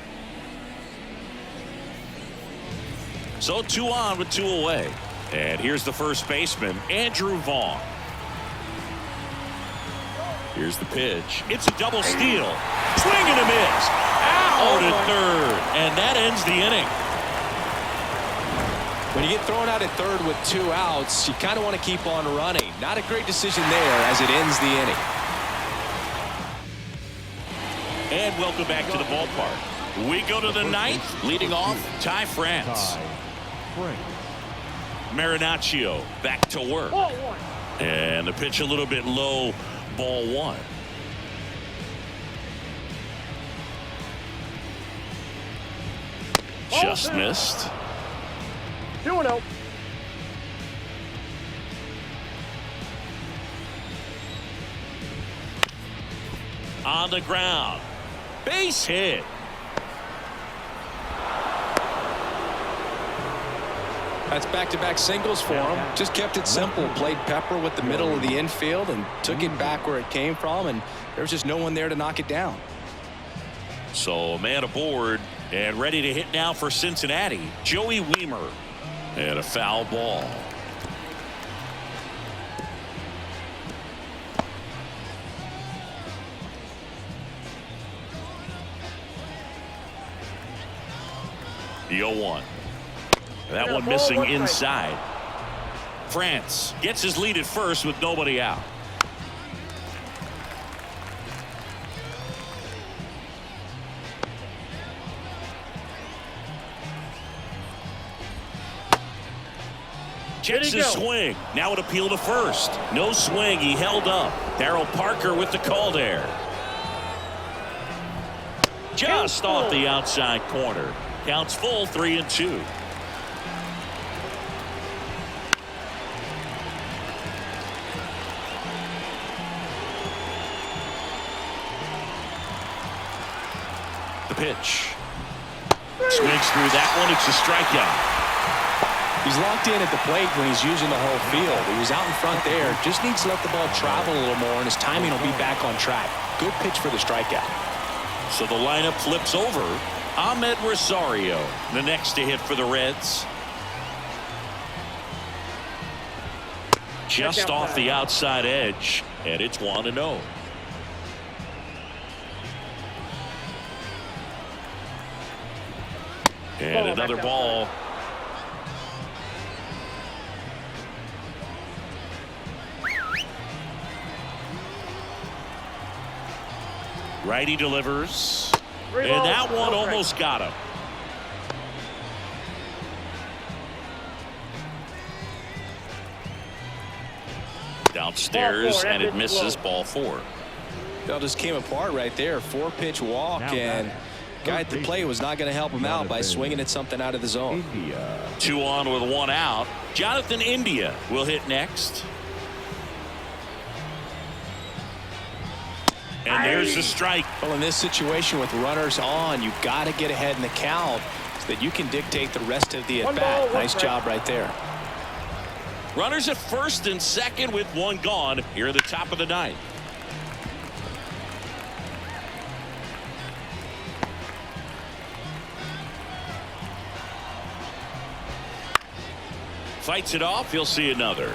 So 2 on with 2 away. And here's the first baseman, Andrew Vaughn. Here's the pitch. It's a double steal. Swing and a miss. Out at third. And that ends the inning. When you get thrown out at third with 2 outs, you kind of want to keep on running. Not a great decision there as it ends the inning. And welcome back to the ballpark. We go to the 9th. Leading off, Ty France. Marinaccio back to work. And the pitch a little bit low. Ball 1. Just missed. 2-0. On the ground. Base hit. That's back-to-back singles for him. Just kept it simple. Played pepper with the middle of the infield and took it back where it came from, and there was just no one there to knock it down. So a man aboard and ready to hit now for Cincinnati, Joey Wiemer. And a foul ball. The 0-1. That one missing inside. France gets his lead at first with nobody out. Checks his swing. Now it appeal to first. No swing. He held up. Darryl Parker with the call there. Just off the outside corner. Counts full 3-2. The pitch. Swings through that one. It's a strikeout. He's locked in at the plate when he's using the whole field. He was out in front there. Just needs to let the ball travel a little more, and his timing will be back on track. Good pitch for the strikeout. So the lineup flips over. Ahmed Rosario, the next to hit for the Reds. Just off the outside edge, and it's 1-0. And another ball. Righty delivers. And that one almost got him. Downstairs, and it misses. Ball 4. It all just came apart right there. 4-pitch walk, and guy at the plate was not going to help him out by swinging at something out of the zone. 2 on with 1 out. Jonathan India will hit next. And there's the strike. Well, in this situation with runners on, you've got to get ahead in the count so that you can dictate the rest of the at-bat. Nice job right there. Runners at first and second with 1 gone here at the top of the 9th. Fights it off. He'll see another.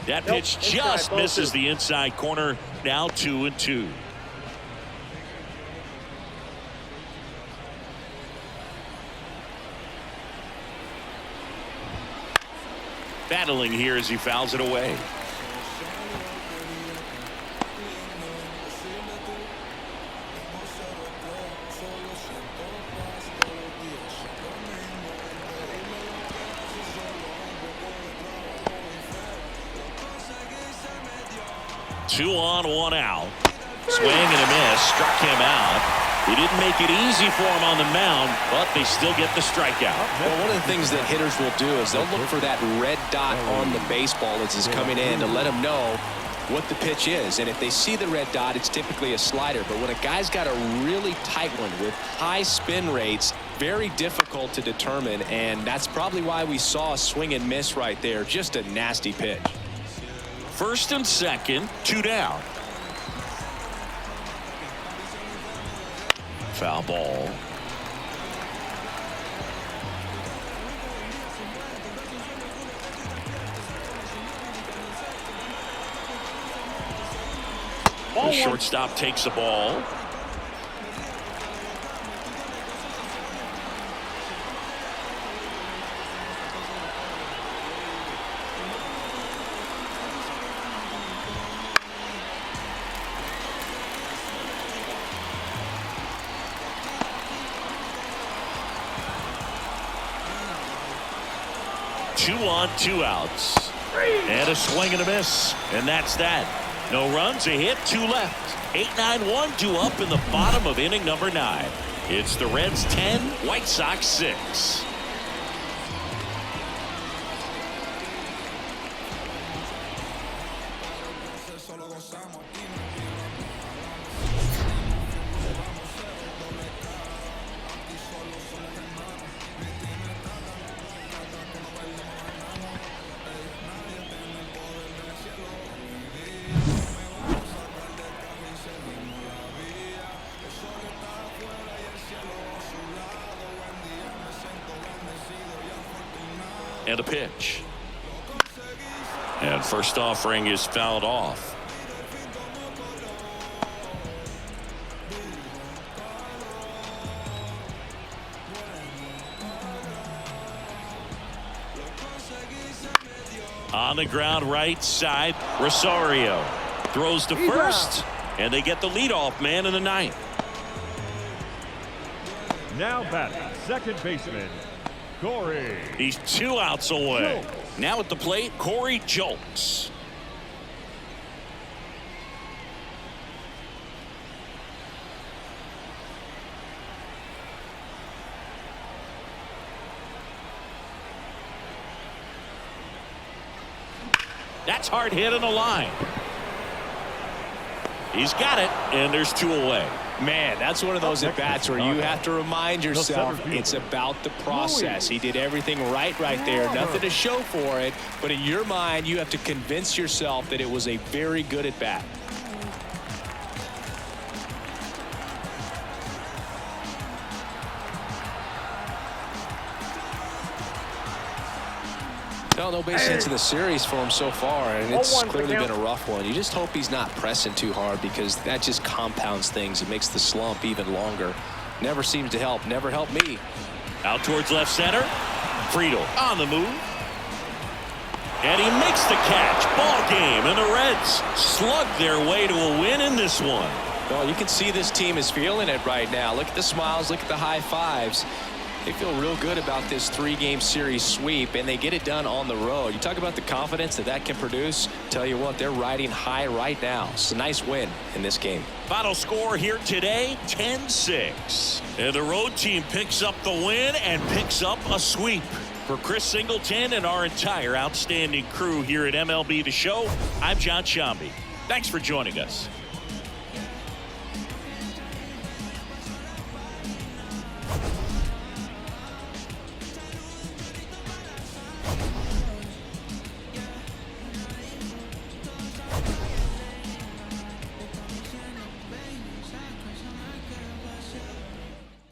That pitch just misses the inside corner. Now 2-2. Battling here as he fouls it away. 2 on, 1 out. Swing and a miss. Struck him out. He didn't make it easy for him on the mound, but they still get the strikeout. Well, one of the things that hitters will do is they'll look for that red dot on the baseball as it's coming in to let them know what the pitch is. And if they see the red dot, it's typically a slider. But when a guy's got a really tight one with high spin rates, very difficult to determine. And that's probably why we saw a swing and miss right there. Just a nasty pitch. 1st and 2nd, 2 down. Foul ball. The shortstop takes the ball. Two on, 2 outs. And a swing and a miss. And that's that. No runs, a hit, 2 left. 8-9-1, 2 up in the bottom of inning number 9. It's the Reds 10, White Sox 6. And a pitch. And first offering is fouled off. On the ground right side, Rosario throws to first, and they get the leadoff man in the 9th. Now batting, second baseman, Corey. He's 2 outs away. Now at the plate, Corey Jolks. That's hard hit on the line. He's got it, and there's 2 away. Man, that's one of those at-bats where you have to remind yourself it's about the process. He did everything right there. Nothing to show for it, but in your mind, you have to convince yourself that it was a very good at-bat. No base hits in the series for him so far, and it's clearly been a rough one. You just hope he's not pressing too hard, because that just compounds things. It makes the slump even longer. Never seems to help. Never helped me. Out towards left center. Friedel on the move. And he makes the catch. Ball game, and the Reds slug their way to a win in this one. Well, you can see this team is feeling it right now. Look at the smiles. Look at the high fives. They feel real good about this 3-game series sweep, and they get it done on the road. You talk about the confidence that can produce. Tell you what, they're riding high right now. It's a nice win in this game. Final score here today, 10-6. And the road team picks up the win and picks up a sweep. For Chris Singleton and our entire outstanding crew here at MLB The Show, I'm John Shambi. Thanks for joining us.